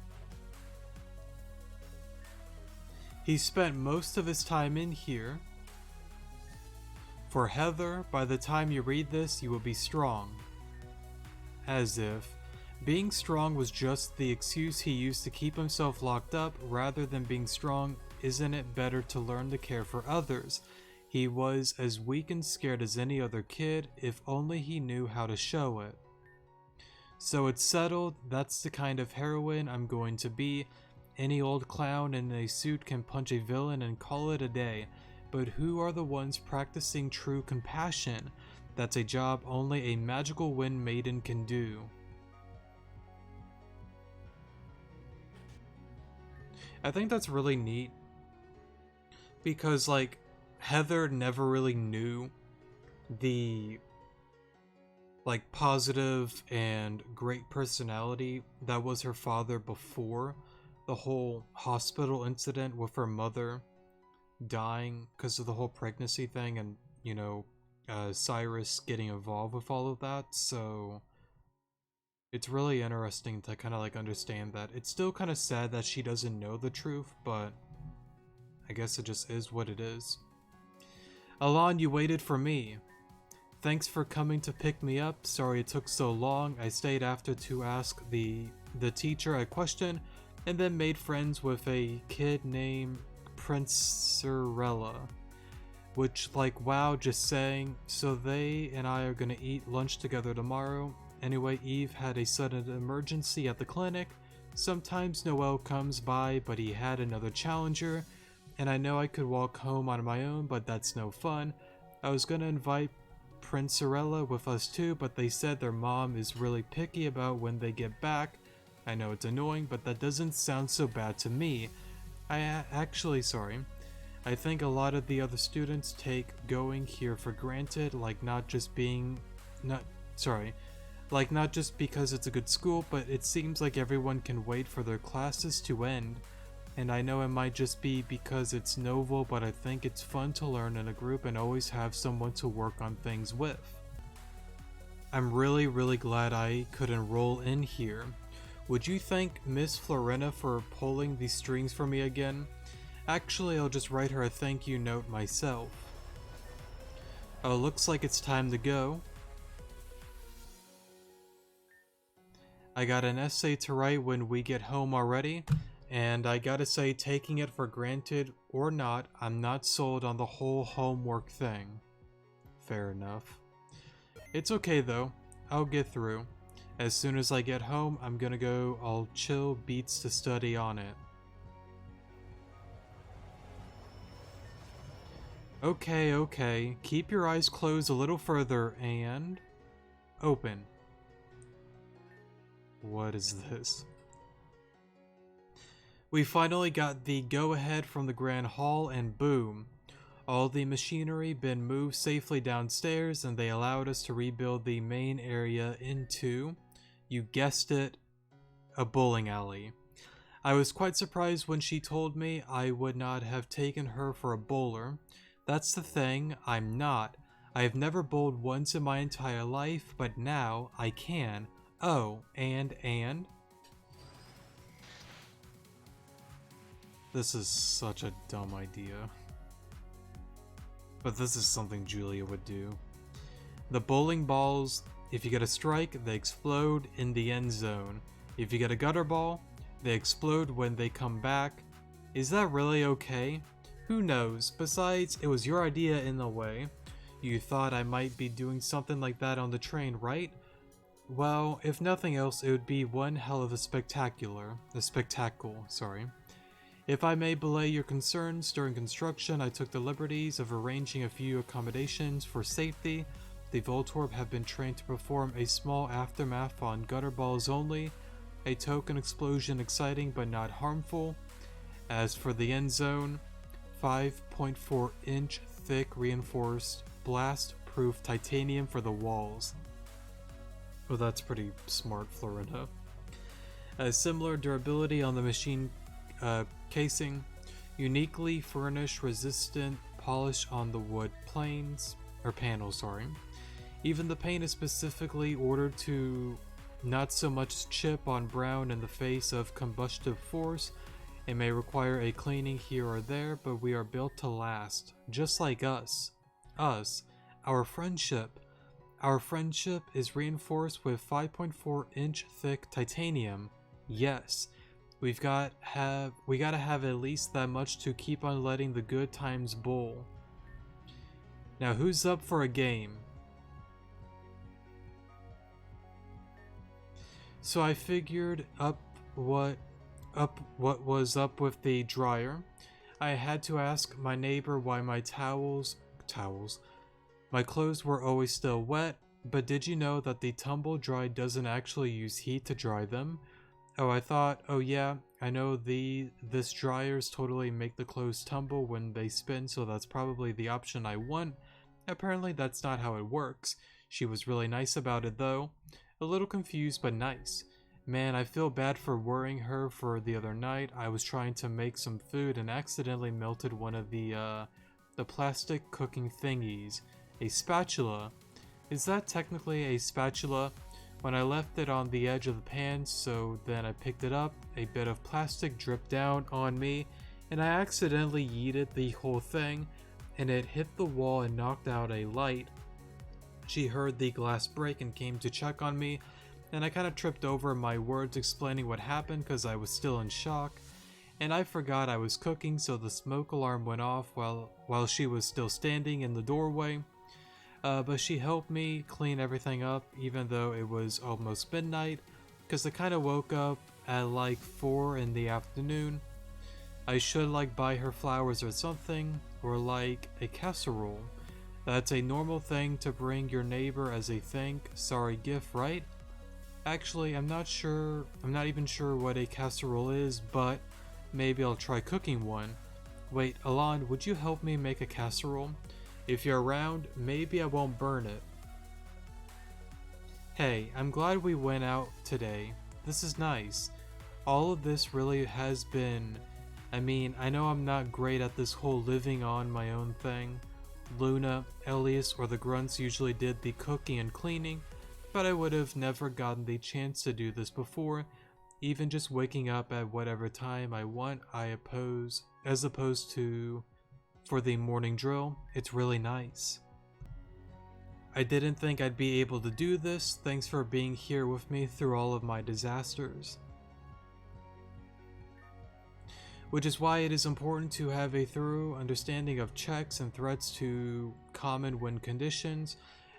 He spent most of his time in here. For Heather, by the time you read this, you will be strong. As if being strong was just the excuse he used to keep himself locked up rather than being strong. Isn't it better to learn to care for others? He was as weak and scared as any other kid, if only he knew how to show it. So it's settled, that's the kind of heroine I'm going to be. Any old clown in a suit can punch a villain and call it a day, but who are the ones practicing true compassion? That's a job only a magical wind maiden can do. I think that's really neat, because like, Heather never really knew the like positive and great personality that was her father before the whole hospital incident with her mother dying because of the whole pregnancy thing, and you know, Cyrus getting involved with all of that. So it's really interesting to kind of like understand that. It's still kind of sad that she doesn't know the truth, but I guess it just is what it is. Alon, you waited for me. Thanks for coming to pick me up. Sorry it took so long. I stayed after to ask the teacher a question, and then made friends with a kid named Princerella. Which, like, wow, just saying. So they and I are gonna eat lunch together tomorrow. Anyway, Eve had a sudden emergency at the clinic. Sometimes Noel comes by, but he had another challenger. And I know I could walk home on my own, but that's no fun. I was gonna invite Princerella with us too, but they said their mom is really picky about when they get back. I know it's annoying, but that doesn't sound so bad to me. I think a lot of the other students take going here for granted, like not just because it's a good school, but it seems like everyone can wait for their classes to end. And I know it might just be because it's novel, but I think it's fun to learn in a group and always have someone to work on things with. I'm really glad I could enroll in here. Would you thank Miss Florinda for pulling these strings for me again? Actually, I'll just write her a thank you note myself. Oh, looks like it's time to go. I got an essay to write when we get home already. And I gotta say, taking it for granted or not, I'm not sold on the whole homework thing. Fair enough. It's okay though, I'll get through. As soon as I get home, I'll chill beats to study on it. Okay, keep your eyes closed a little further and... open. What is this? We finally got the go-ahead from the Grand Hall, and boom. All the machinery been moved safely downstairs, and they allowed us to rebuild the main area into, you guessed it, a bowling alley. I was quite surprised when she told me I would not have taken her for a bowler. That's the thing, I'm not. I have never bowled once in my entire life, but now I can. Oh, and? This is such a dumb idea. But this is something Julia would do. The bowling balls, if you get a strike, they explode in the end zone. If you get a gutter ball, they explode when they come back. Is that really okay? Who knows? Besides, it was your idea in a way. You thought I might be doing something like that on the train, right? Well, if nothing else, it would be one hell of a spectacle, sorry. If I may belay your concerns, during construction I took the liberties of arranging a few accommodations for safety. The Voltorb have been trained to perform a small aftermath on gutter balls only, a token explosion exciting but not harmful. As for the end zone, 5.4-inch thick reinforced blast-proof titanium for the walls. Well, that's pretty smart, Florinda. A similar durability on the machine casing, uniquely furnished resistant polish on the wood panels, sorry. Even the paint is specifically ordered to not so much chip on brown in the face of combustive force. It may require a cleaning here or there, but we are built to last, just like us. Our friendship. Our friendship is reinforced with 5.4-inch thick titanium. Yes, we gotta have at least that much to keep on letting the good times bowl. Now who's up for a game? So I figured what was up with the dryer. I had to ask my neighbor why my my clothes were always still wet, but did you know that the tumble dry doesn't actually use heat to dry them? Oh, I thought, oh yeah, I know this dryers totally make the clothes tumble when they spin, so that's probably the option I want. Apparently that's not how it works. She was really nice about it though. A little confused, but nice. Man, I feel bad for worrying her for the other night. I was trying to make some food and accidentally melted one of the plastic cooking thingies. A spatula. Is that technically a spatula? When I left it on the edge of the pan, so then I picked it up, a bit of plastic dripped down on me, and I accidentally yeeted the whole thing, and it hit the wall and knocked out a light. She heard the glass break and came to check on me, and I kind of tripped over my words explaining what happened because I was still in shock, and I forgot I was cooking, so the smoke alarm went off while she was still standing in the doorway. But she helped me clean everything up, even though it was almost midnight, because I kind of woke up at like 4 in the afternoon. I should like buy her flowers or something, or like a casserole. That's a normal thing to bring your neighbor as a sorry gift, right? Actually, I'm not even sure what a casserole is, but maybe I'll try cooking one. Wait, Alon, would you help me make a casserole? If you're around, maybe I won't burn it. Hey, I'm glad we went out today. This is nice. All of this really has been... I mean, I know I'm not great at this whole living on my own thing. Luna, Elias, or the grunts usually did the cooking and cleaning, but I would have never gotten the chance to do this before. Even just waking up at whatever time I want, as opposed to for the morning drill, it's really nice. I didn't think I'd be able to do this. Thanks for being here with me through all of my disasters. Which is why it is important to have a thorough understanding of checks and threats to common win conditions.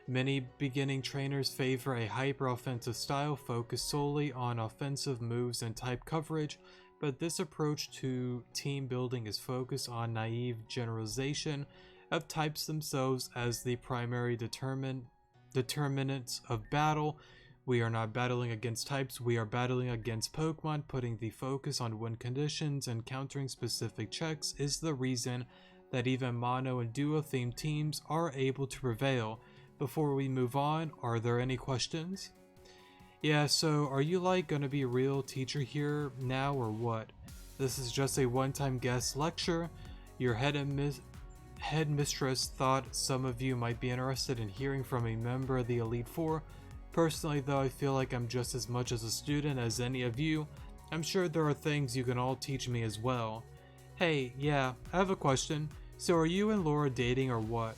Many beginning trainers favor a hyper-offensive style focused solely on offensive moves and type coverage, but this approach to team building is focused on naive generalization of types themselves as the primary determinants of battle. We are not battling against types, we are battling against Pokemon. Putting the focus on win conditions and countering specific checks is the reason that even mono and duo themed teams are able to prevail. Before we move on, are there any questions? Yeah, so are you like gonna be a real teacher here now or what? This is just a one-time guest lecture. Your headmistress thought some of you might be interested in hearing from a member of the Elite Four. Personally though, I feel like I'm just as much as a student as any of you. I'm sure there are things you can all teach me as well. Hey, yeah, I have a question. So are you and Laura dating or what?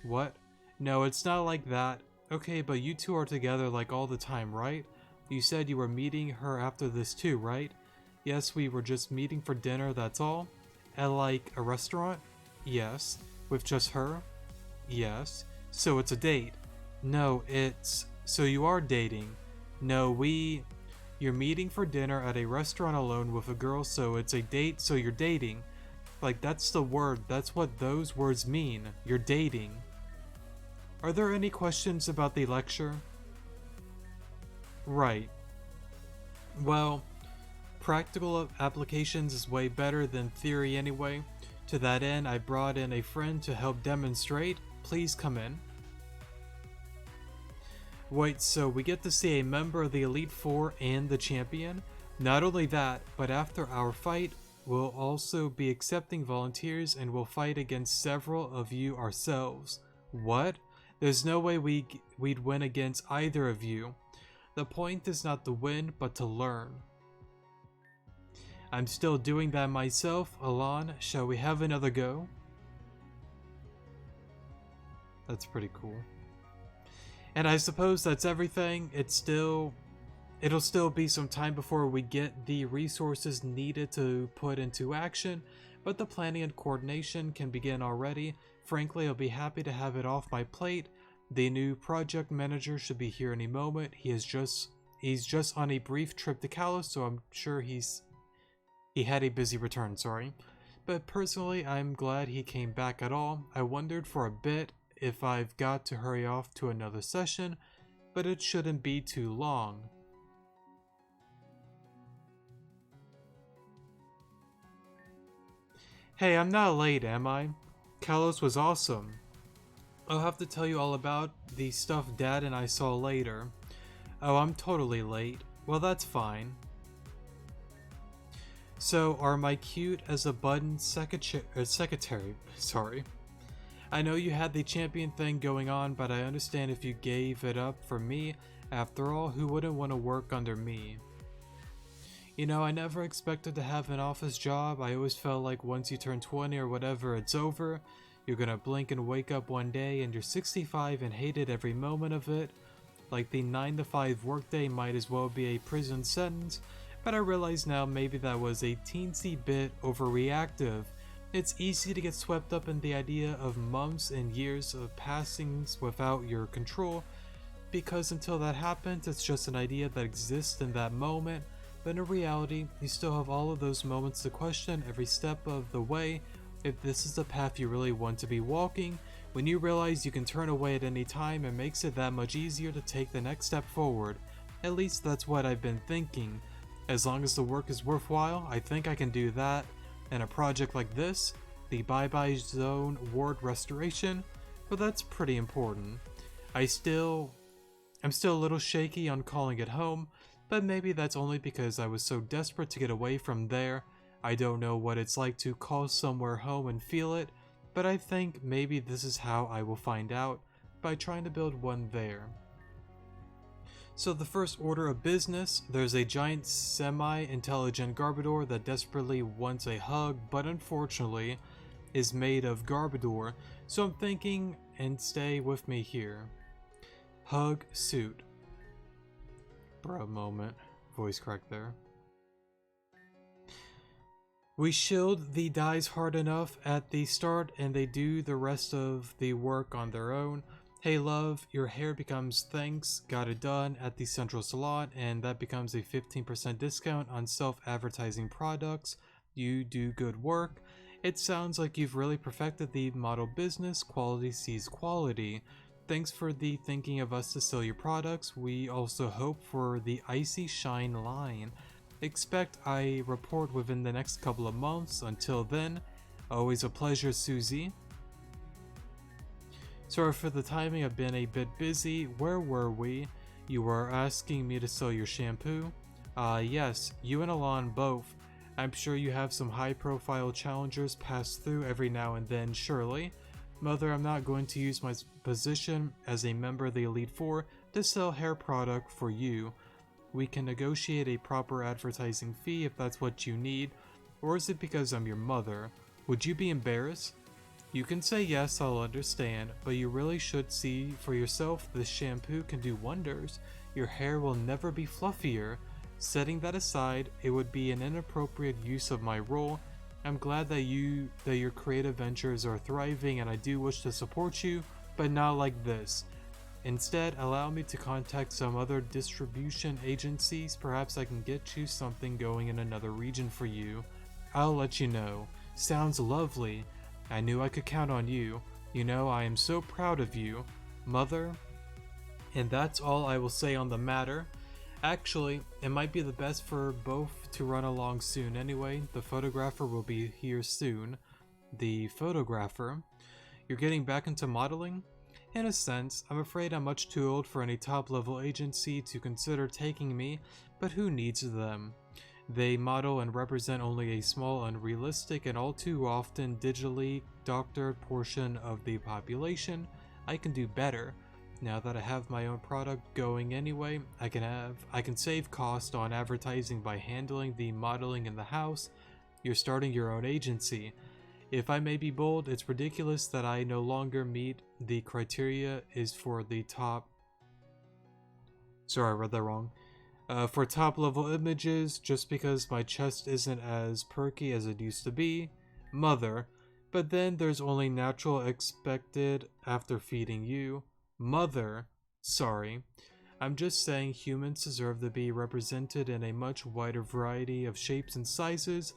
What? No, it's not like that. Okay, but you two are together like all the time, right? You said you were meeting her after this too, right? Yes, we were just meeting for dinner, that's all. At like a restaurant? Yes. With just her? Yes. So it's a date? No, it's... So you are dating? No, You're meeting for dinner at a restaurant alone with a girl, so it's a date, so you're dating. Like, that's the word, that's what those words mean. You're dating. Are there any questions about the lecture? Right. Well, practical applications is way better than theory anyway. To that end, I brought in a friend to help demonstrate. Please come in. Wait, so we get to see a member of the Elite Four and the champion? Not only that, but after our fight, we'll also be accepting volunteers and we'll fight against several of you ourselves. What? There's no way we'd win against either of you. The point is not to win, but to learn. I'm still doing that myself. Alon, shall we have another go? That's pretty cool. And I suppose that's everything. It'll still be some time before we get the resources needed to put into action, but the planning and coordination can begin already. Frankly, I'll be happy to have it off my plate. The new project manager should be here any moment. He's just on a brief trip to Kalos, so I'm sure he had a busy return, sorry. But personally, I'm glad he came back at all. I wondered for a bit if I've got to hurry off to another session, but it shouldn't be too long. Hey, I'm not late, am I? Kalos was awesome. I'll have to tell you all about the stuff Dad and I saw later. Oh, I'm totally late. Well, that's fine. So, are my cute as a button secretary, sorry. I know you had the champion thing going on, but I understand if you gave it up for me. After all, who wouldn't want to work under me? You know, I never expected to have an office job. I always felt like once you turn 20 or whatever, it's over. You're gonna blink and wake up one day and you're 65 and hated every moment of it. Like the 9 to 5 workday might as well be a prison sentence, but I realize now maybe that was a teensy bit overreactive. It's easy to get swept up in the idea of months and years of passings without your control, because until that happens, it's just an idea that exists in that moment, but in reality, you still have all of those moments to question every step of the way if this is the path you really want to be walking. When you realize you can turn away at any time, it makes it that much easier to take the next step forward. At least that's what I've been thinking. As long as the work is worthwhile, I think I can do that. And a project like this, the Bye-Bye Zone Ward Restoration, well, that's pretty important. I'm still a little shaky on calling it home, but maybe that's only because I was so desperate to get away from there. I don't know what it's like to call somewhere home and feel it, but I think maybe this is how I will find out, by trying to build one there. So the first order of business, there's a giant semi-intelligent Garbodor that desperately wants a hug, but unfortunately is made of Garbodor, so I'm thinking, and stay with me here. Hug suit. Bro moment. Voice crack there. We shield the dies hard enough at the start and they do the rest of the work on their own. Hey love, your hair becomes thanks, got it done at the central salon, and that becomes a 15% discount on self-advertising products. You do good work. It sounds like you've really perfected the model business. Quality sees quality. Thanks for the thinking of us to sell your products. We also hope for the Icy Shine line. Expect I report within the next couple of months. Until then, always a pleasure, Susie. Sorry for the timing, I've been a bit busy. Where were we? You were asking me to sell your shampoo? Yes, you and Alon both. I'm sure you have some high-profile challengers pass through every now and then, surely. Mother, I'm not going to use my position as a member of the Elite Four to sell hair product for you. We can negotiate a proper advertising fee if that's what you need, or is it because I'm your mother? Would you be embarrassed? You can say yes, I'll understand, but you really should see for yourself. This shampoo can do wonders. Your hair will never be fluffier. Setting that aside, it would be an inappropriate use of my role. I'm glad that your creative ventures are thriving and I do wish to support you, but not like this. Instead, allow me to contact some other distribution agencies. Perhaps I can get you something going in another region for you. I'll let you know. Sounds lovely. I knew I could count on you. You know, I am so proud of you, Mother. And that's all I will say on the matter. Actually, it might be the best for both to run along soon anyway. The photographer will be here soon. the photographer. You're getting back into modeling? In a sense, I'm afraid I'm much too old for any top-level agency to consider taking me, but who needs them? They model and represent only a small, unrealistic, and all too often digitally doctored portion of the population. I can do better. Now that I have my own product going anyway, I can save cost on advertising by handling the modeling in the house. You're starting your own agency. If I may be bold, it's ridiculous that I no longer meet the criteria is for the top... Sorry, I read that wrong. For top level images, just because my chest isn't as perky as it used to be. Mother. But then there's only natural expected after feeding you. Mother. Sorry. I'm just saying humans deserve to be represented in a much wider variety of shapes and sizes.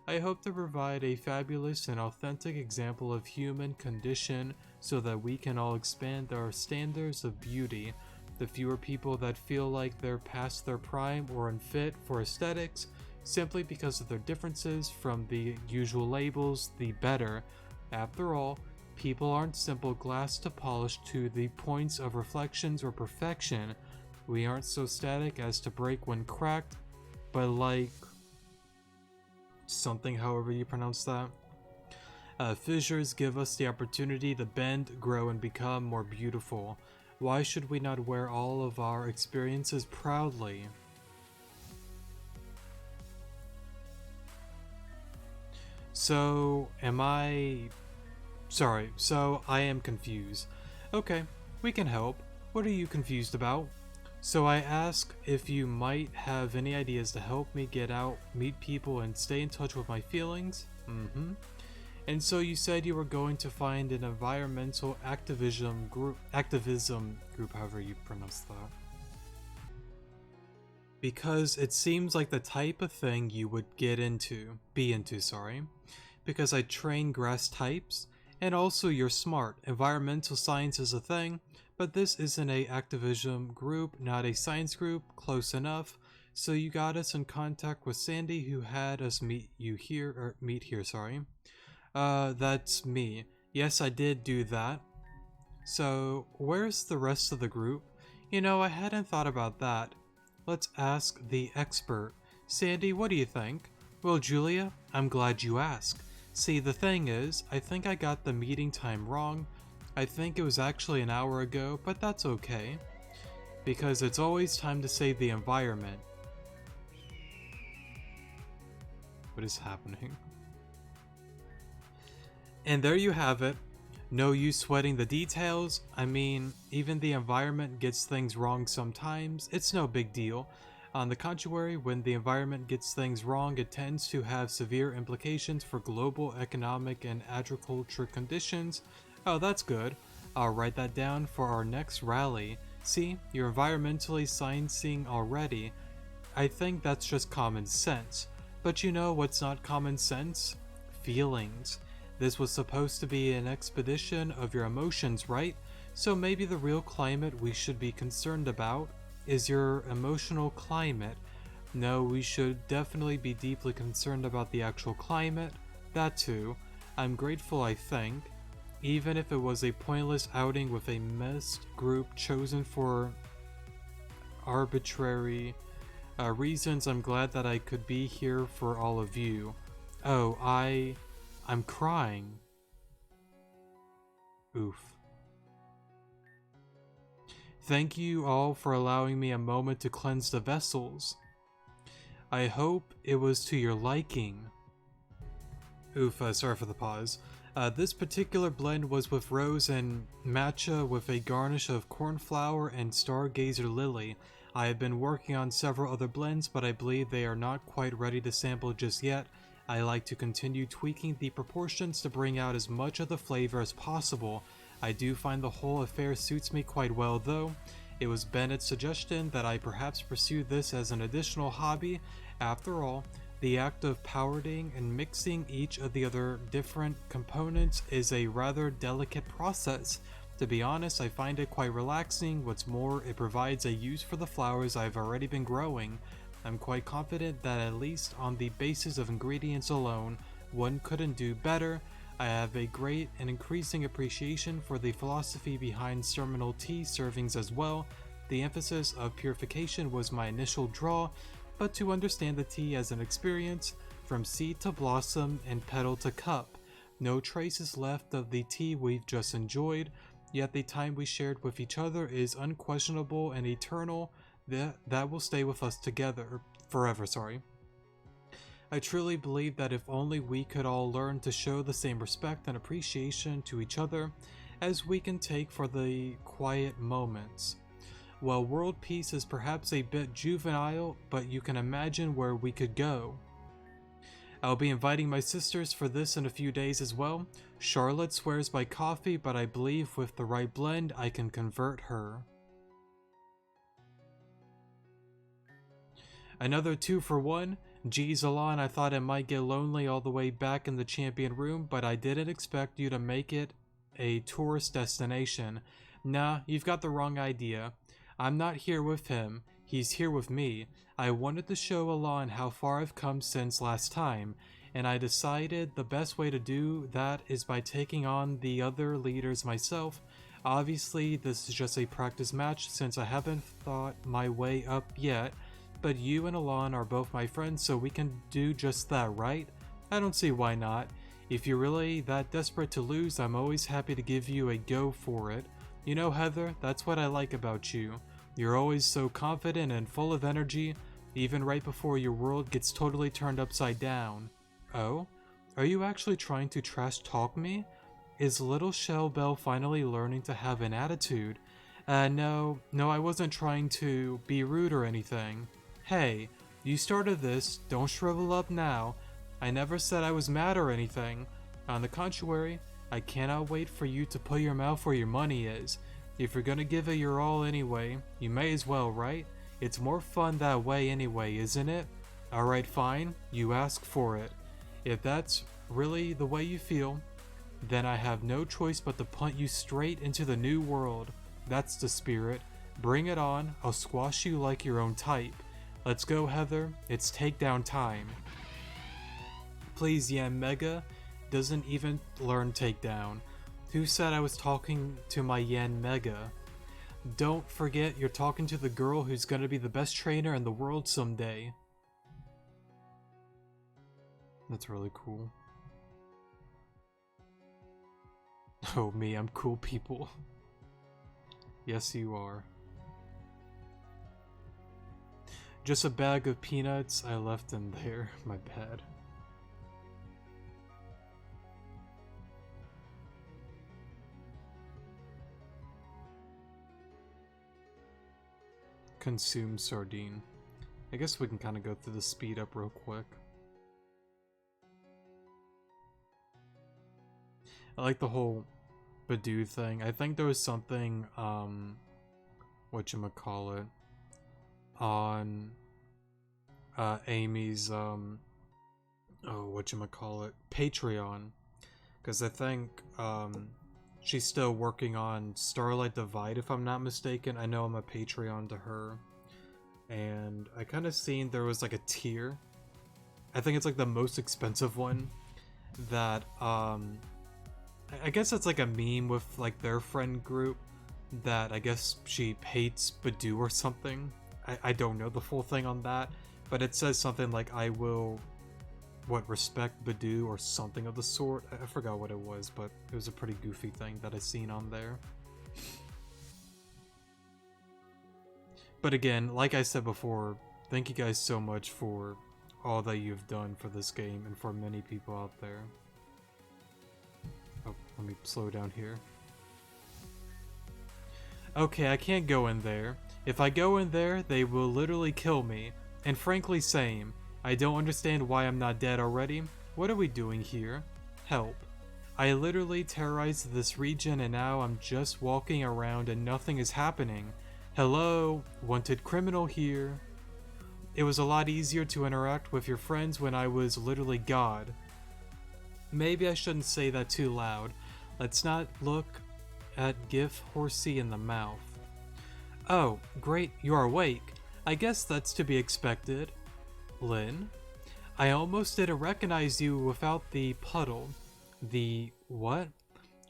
I hope to provide a fabulous and authentic example of human condition so that we can all expand our standards of beauty. The fewer people that feel like they're past their prime or unfit for aesthetics simply because of their differences from the usual labels, the better. After all, people aren't simple glass to polish to the points of reflections or perfection. We aren't so static as to break when cracked, but like... something, however you pronounce that. Fissures give us the opportunity to bend, grow, and become more beautiful. Why should we not wear all of our experiences proudly? So, I am confused. Okay, we can help. What are you confused about? So I ask if you might have any ideas to help me get out, meet people, and stay in touch with my feelings? And so you said you were going to find an environmental activism group, however you pronounce that. Because it seems like the type of thing you would be into, because I train grass types, and also you're smart. Environmental science is a thing, but this isn't a activism group, not a science group, close enough. So you got us in contact with Sandy, who had us meet here. That's me. Yes, I did do that. So, where's the rest of the group? You know, I hadn't thought about that. Let's ask the expert. Sandy, what do you think? Well, Julia, I'm glad you asked. See, the thing is, I think I got the meeting time wrong. I think it was actually an hour ago, but that's okay. Because it's always time to save the environment. What is happening? And there you have it. No use sweating the details. I mean, even the environment gets things wrong sometimes. It's no big deal. On the contrary, when the environment gets things wrong, it tends to have severe implications for global economic and agriculture conditions. Oh, that's good. I'll write that down for our next rally. See, you're environmentally sciencing already. I think that's just common sense. But you know what's not common sense? Feelings. This was supposed to be an expedition of your emotions, right? So maybe the real climate we should be concerned about is your emotional climate. No, we should definitely be deeply concerned about the actual climate. That too. I'm grateful, I think. Even if it was a pointless outing with a messed group chosen for arbitrary reasons, I'm glad that I could be here for all of you. Oh, I'm crying. Oof. Thank you all for allowing me a moment to cleanse the vessels. I hope it was to your liking. Oof, sorry for the pause. This particular blend was with rose and matcha with a garnish of cornflower and stargazer lily. I have been working on several other blends, but I believe they are not quite ready to sample just yet. I like to continue tweaking the proportions to bring out as much of the flavor as possible. I do find the whole affair suits me quite well though. It was Bennett's suggestion that I perhaps pursue this as an additional hobby. After all, the act of powdering and mixing each of the other different components is a rather delicate process. To be honest, I find it quite relaxing. What's more, it provides a use for the flowers I've already been growing. I'm quite confident that at least on the basis of ingredients alone, one couldn't do better. I have a great and increasing appreciation for the philosophy behind terminal tea servings as well. The emphasis of purification was my initial draw, but to understand the tea as an experience, from seed to blossom and petal to cup, no traces left of the tea we've just enjoyed, yet the time we shared with each other is unquestionable and eternal. That will stay with us together, forever, sorry. I truly believe that if only we could all learn to show the same respect and appreciation to each other as we can take for the quiet moments. Well, world peace is perhaps a bit juvenile, but you can imagine where we could go. I'll be inviting my sisters for this in a few days as well. Charlotte swears by coffee, but I believe with the right blend I can convert her. Another 2 for 1. Geez, Alon, I thought it might get lonely all the way back in the champion room, but I didn't expect you to make it a tourist destination. Nah, you've got the wrong idea. I'm not here with him, he's here with me. I wanted to show Alon how far I've come since last time, and I decided the best way to do that is by taking on the other leaders myself. Obviously, this is just a practice match since I haven't thought my way up yet, but you and Alon are both my friends, so we can do just that, right? I don't see why not. If you're really that desperate to lose, I'm always happy to give you a go for it. You know, Heather, that's what I like about you. You're always so confident and full of energy, even right before your world gets totally turned upside down. Oh? Are you actually trying to trash talk me? Is little Shell Bell finally learning to have an attitude? No, I wasn't trying to be rude or anything. Hey, you started this, don't shrivel up now. I never said I was mad or anything. On the contrary, I cannot wait for you to put your mouth where your money is. If you're gonna give it your all anyway, you may as well, right? It's more fun that way anyway, isn't it? Alright, fine, you ask for it. If that's really the way you feel, then I have no choice but to punt you straight into the new world. That's the spirit. Bring it on, I'll squash you like your own type. Let's go, Heather, it's takedown time. Please, Yan Mega doesn't even learn takedown. Who said I was talking to my Yan Mega? Don't forget you're talking to the girl who's gonna be the best trainer in the world someday. That's really cool. Oh me, I'm cool, people. Yes, you are. Just a bag of peanuts I left in there. My bad. Consume sardine. I guess we can kind of go through the speed up real quick. I like the whole Badoo thing. I think there was something, whatchamacallit, on Amy's, Patreon. Because I think, she's still working on Starlight Divide, if I'm not mistaken. I know I'm a Patreon to her. And I kind of seen there was like a tier. I think it's like the most expensive one. That, I guess it's like a meme with like their friend group. That I guess she hates Badoo or something. I don't know the full thing on that. But it says something like, I will... respect Badoo or something of the sort. I forgot what it was, but it was a pretty goofy thing that I seen on there. But again, like I said before, thank you guys so much for all that you've done for this game and for many people out there. Oh, let me slow down here. Okay, I can't go in there. If I go in there, they will literally kill me. And frankly, same. I don't understand why I'm not dead already. What are we doing here? Help. I literally terrorized this region and now I'm just walking around and nothing is happening. Hello, wanted criminal here. It was a lot easier to interact with your friends when I was literally God. Maybe I shouldn't say that too loud. Let's not look at Gif Horsey in the mouth. Oh, great, you are awake. I guess that's to be expected. Lynn? I almost didn't recognize you without the puddle. The what?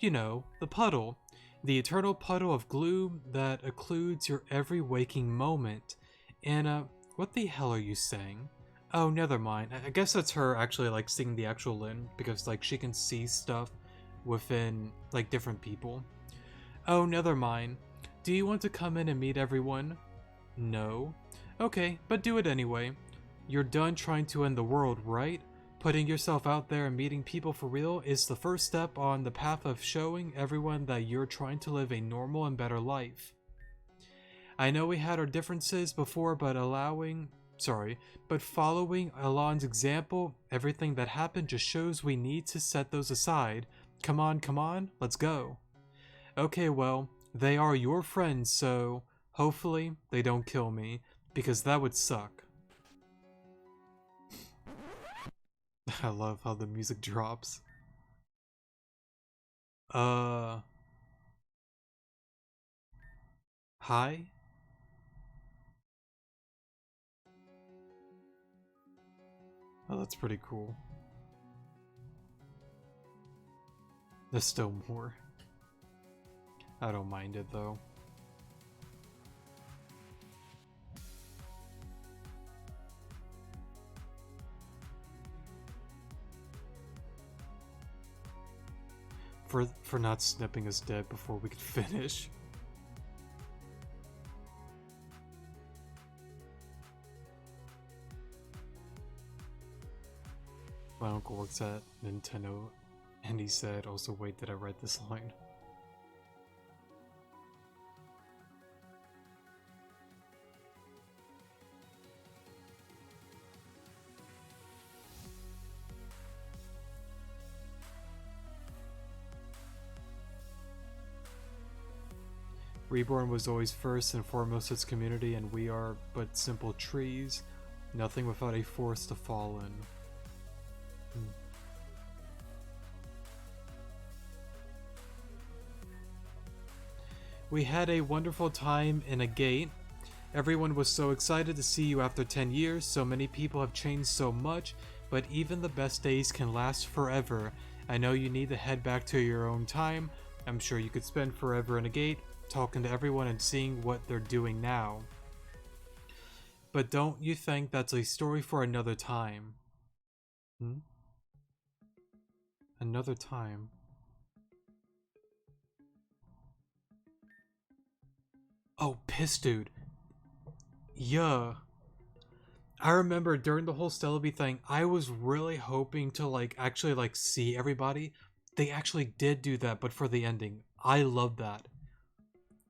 You know, the puddle. The eternal puddle of gloom that occludes your every waking moment. And, what the hell are you saying? Oh, never mind. I guess that's her actually, like, singing the actual Lin, because, like, she can see stuff within, like, different people. Oh, never mind. Do you want to come in and meet everyone? No. Okay, but do it anyway. You're done trying to end the world, right? Putting yourself out there and meeting people for real is the first step on the path of showing everyone that you're trying to live a normal and better life. I know we had our differences before, but following Alon's example, everything that happened just shows we need to set those aside. Come on, let's go. Okay, well, they are your friends, so hopefully they don't kill me, because that would suck. I love how the music drops. Hi? Oh, that's pretty cool. There's still more. I don't mind it though. For not snipping us dead before we could finish. My uncle works at Nintendo, and he said, also wait, did I write this line? Reborn was always first and foremost its community, and we are but simple trees, nothing without a forest to fall in. We had a wonderful time in a gate. Everyone was so excited to see you after 10 years. So many people have changed so much, but even the best days can last forever. I know you need to head back to your own time. I'm sure you could spend forever in a gate, talking to everyone and seeing what they're doing now. But don't you think that's a story for another time? Hmm? Another time. Oh, piss dude. Yeah. I remember during the whole Stellaby thing, I was really hoping to actually see everybody. They actually did do that, but for the ending. I love that.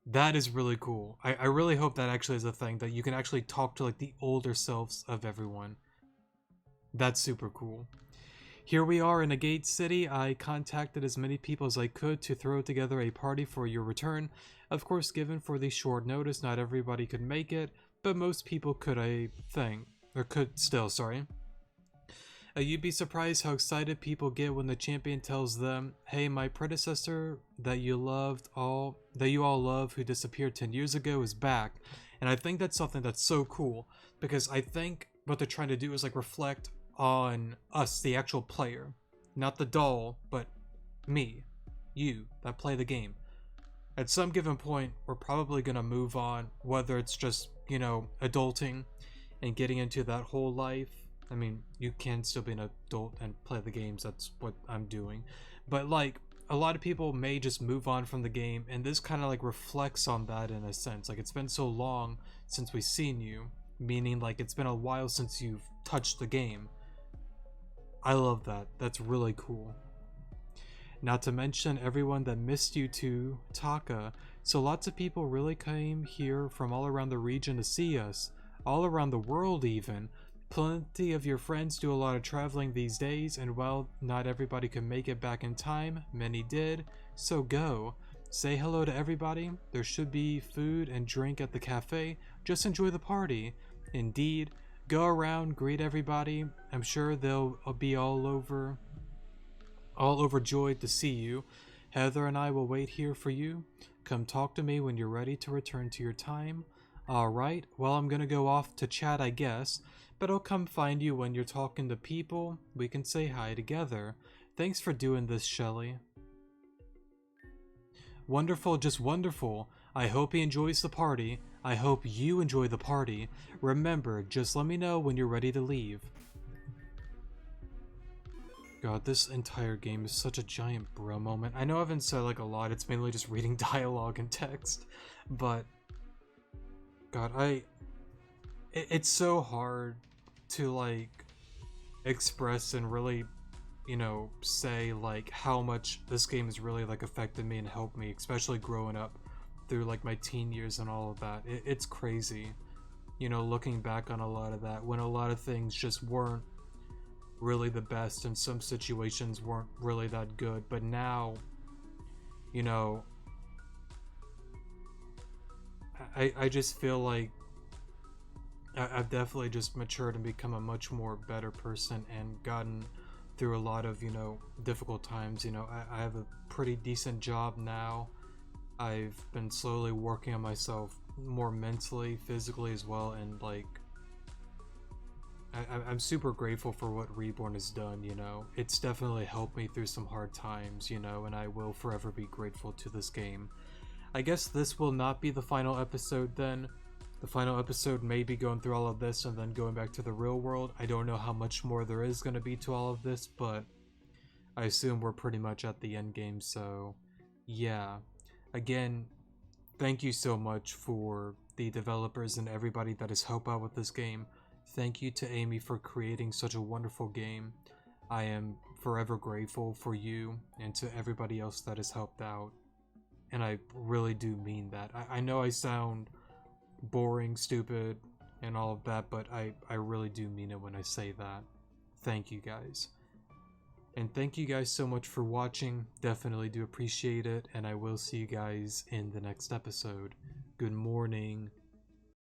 That is really cool. I really hope that actually is a thing, that you can actually talk to like the older selves of everyone. That's super cool. Here we are in a gate city. I contacted as many people as I could to throw together a party for your return. Of course, given for the short notice, not everybody could make it, but most people could, I think. Or could still, sorry. You'd be surprised how excited people get when the champion tells them, hey, my predecessor that you all love who disappeared 10 years ago is back. And I think that's something that's so cool, because I think what they're trying to do is like reflect on us, the actual player. Not the doll, but me, you, that play the game. At some given point, we're probably going to move on, whether it's just, adulting and getting into that whole life. I mean, you can still be an adult and play the games, that's what I'm doing. But like, a lot of people may just move on from the game, and this kind of like reflects on that in a sense. Like, it's been so long since we've seen you, meaning like it's been a while since you've touched the game. I love that. That's really cool. Not to mention everyone that missed you to Taka. So lots of people really came here from all around the region to see us. All around the world even. Plenty of your friends do a lot of traveling these days, and while not everybody could make it back in time, many did. So go. Say hello to everybody. There should be food and drink at the cafe. Just enjoy the party. Indeed. Go around, greet everybody. I'm sure they'll be all overjoyed to see you. Heather and I will wait here for you. Come talk to me when you're ready to return to your time. Alright, well, I'm gonna go off to chat, I guess, but I'll come find you when you're talking to people. We can say hi together. Thanks for doing this, Shelly. Wonderful, just wonderful. I hope he enjoys the party. I hope you enjoy the party. Remember, just let me know when you're ready to leave. God, this entire game is such a giant bro moment. I know I haven't said like a lot, it's mainly just reading dialogue and text, but God, it's so hard to like express and really, you know, say like how much this game has really like affected me and helped me, especially growing up through like my teen years and all of that. It's crazy, you know, looking back on a lot of that when a lot of things just weren't really the best and some situations weren't really that good. But now, you know, I just feel like I've definitely just matured and become a much more better person and gotten through a lot of, you know, difficult times. You know, I have a pretty decent job now. I've been slowly working on myself more mentally, physically as well, and like I'm super grateful for what Reborn has done, you know. It's definitely helped me through some hard times, you know, and I will forever be grateful to this game. I guess this will not be the final episode then. The final episode may be going through all of this and then going back to the real world. I don't know how much more there is going to be to all of this, but I assume we're pretty much at the end game, so yeah. Again, thank you so much for the developers and everybody that has helped out with this game. Thank you to Amy for creating such a wonderful game. I am forever grateful for you and to everybody else that has helped out. And I really do mean that. I know I sound boring, stupid, and all of that, but I really do mean it when I say that. Thank you guys. And thank you guys so much for watching. Definitely do appreciate it, and I will see you guys in the next episode. Good morning.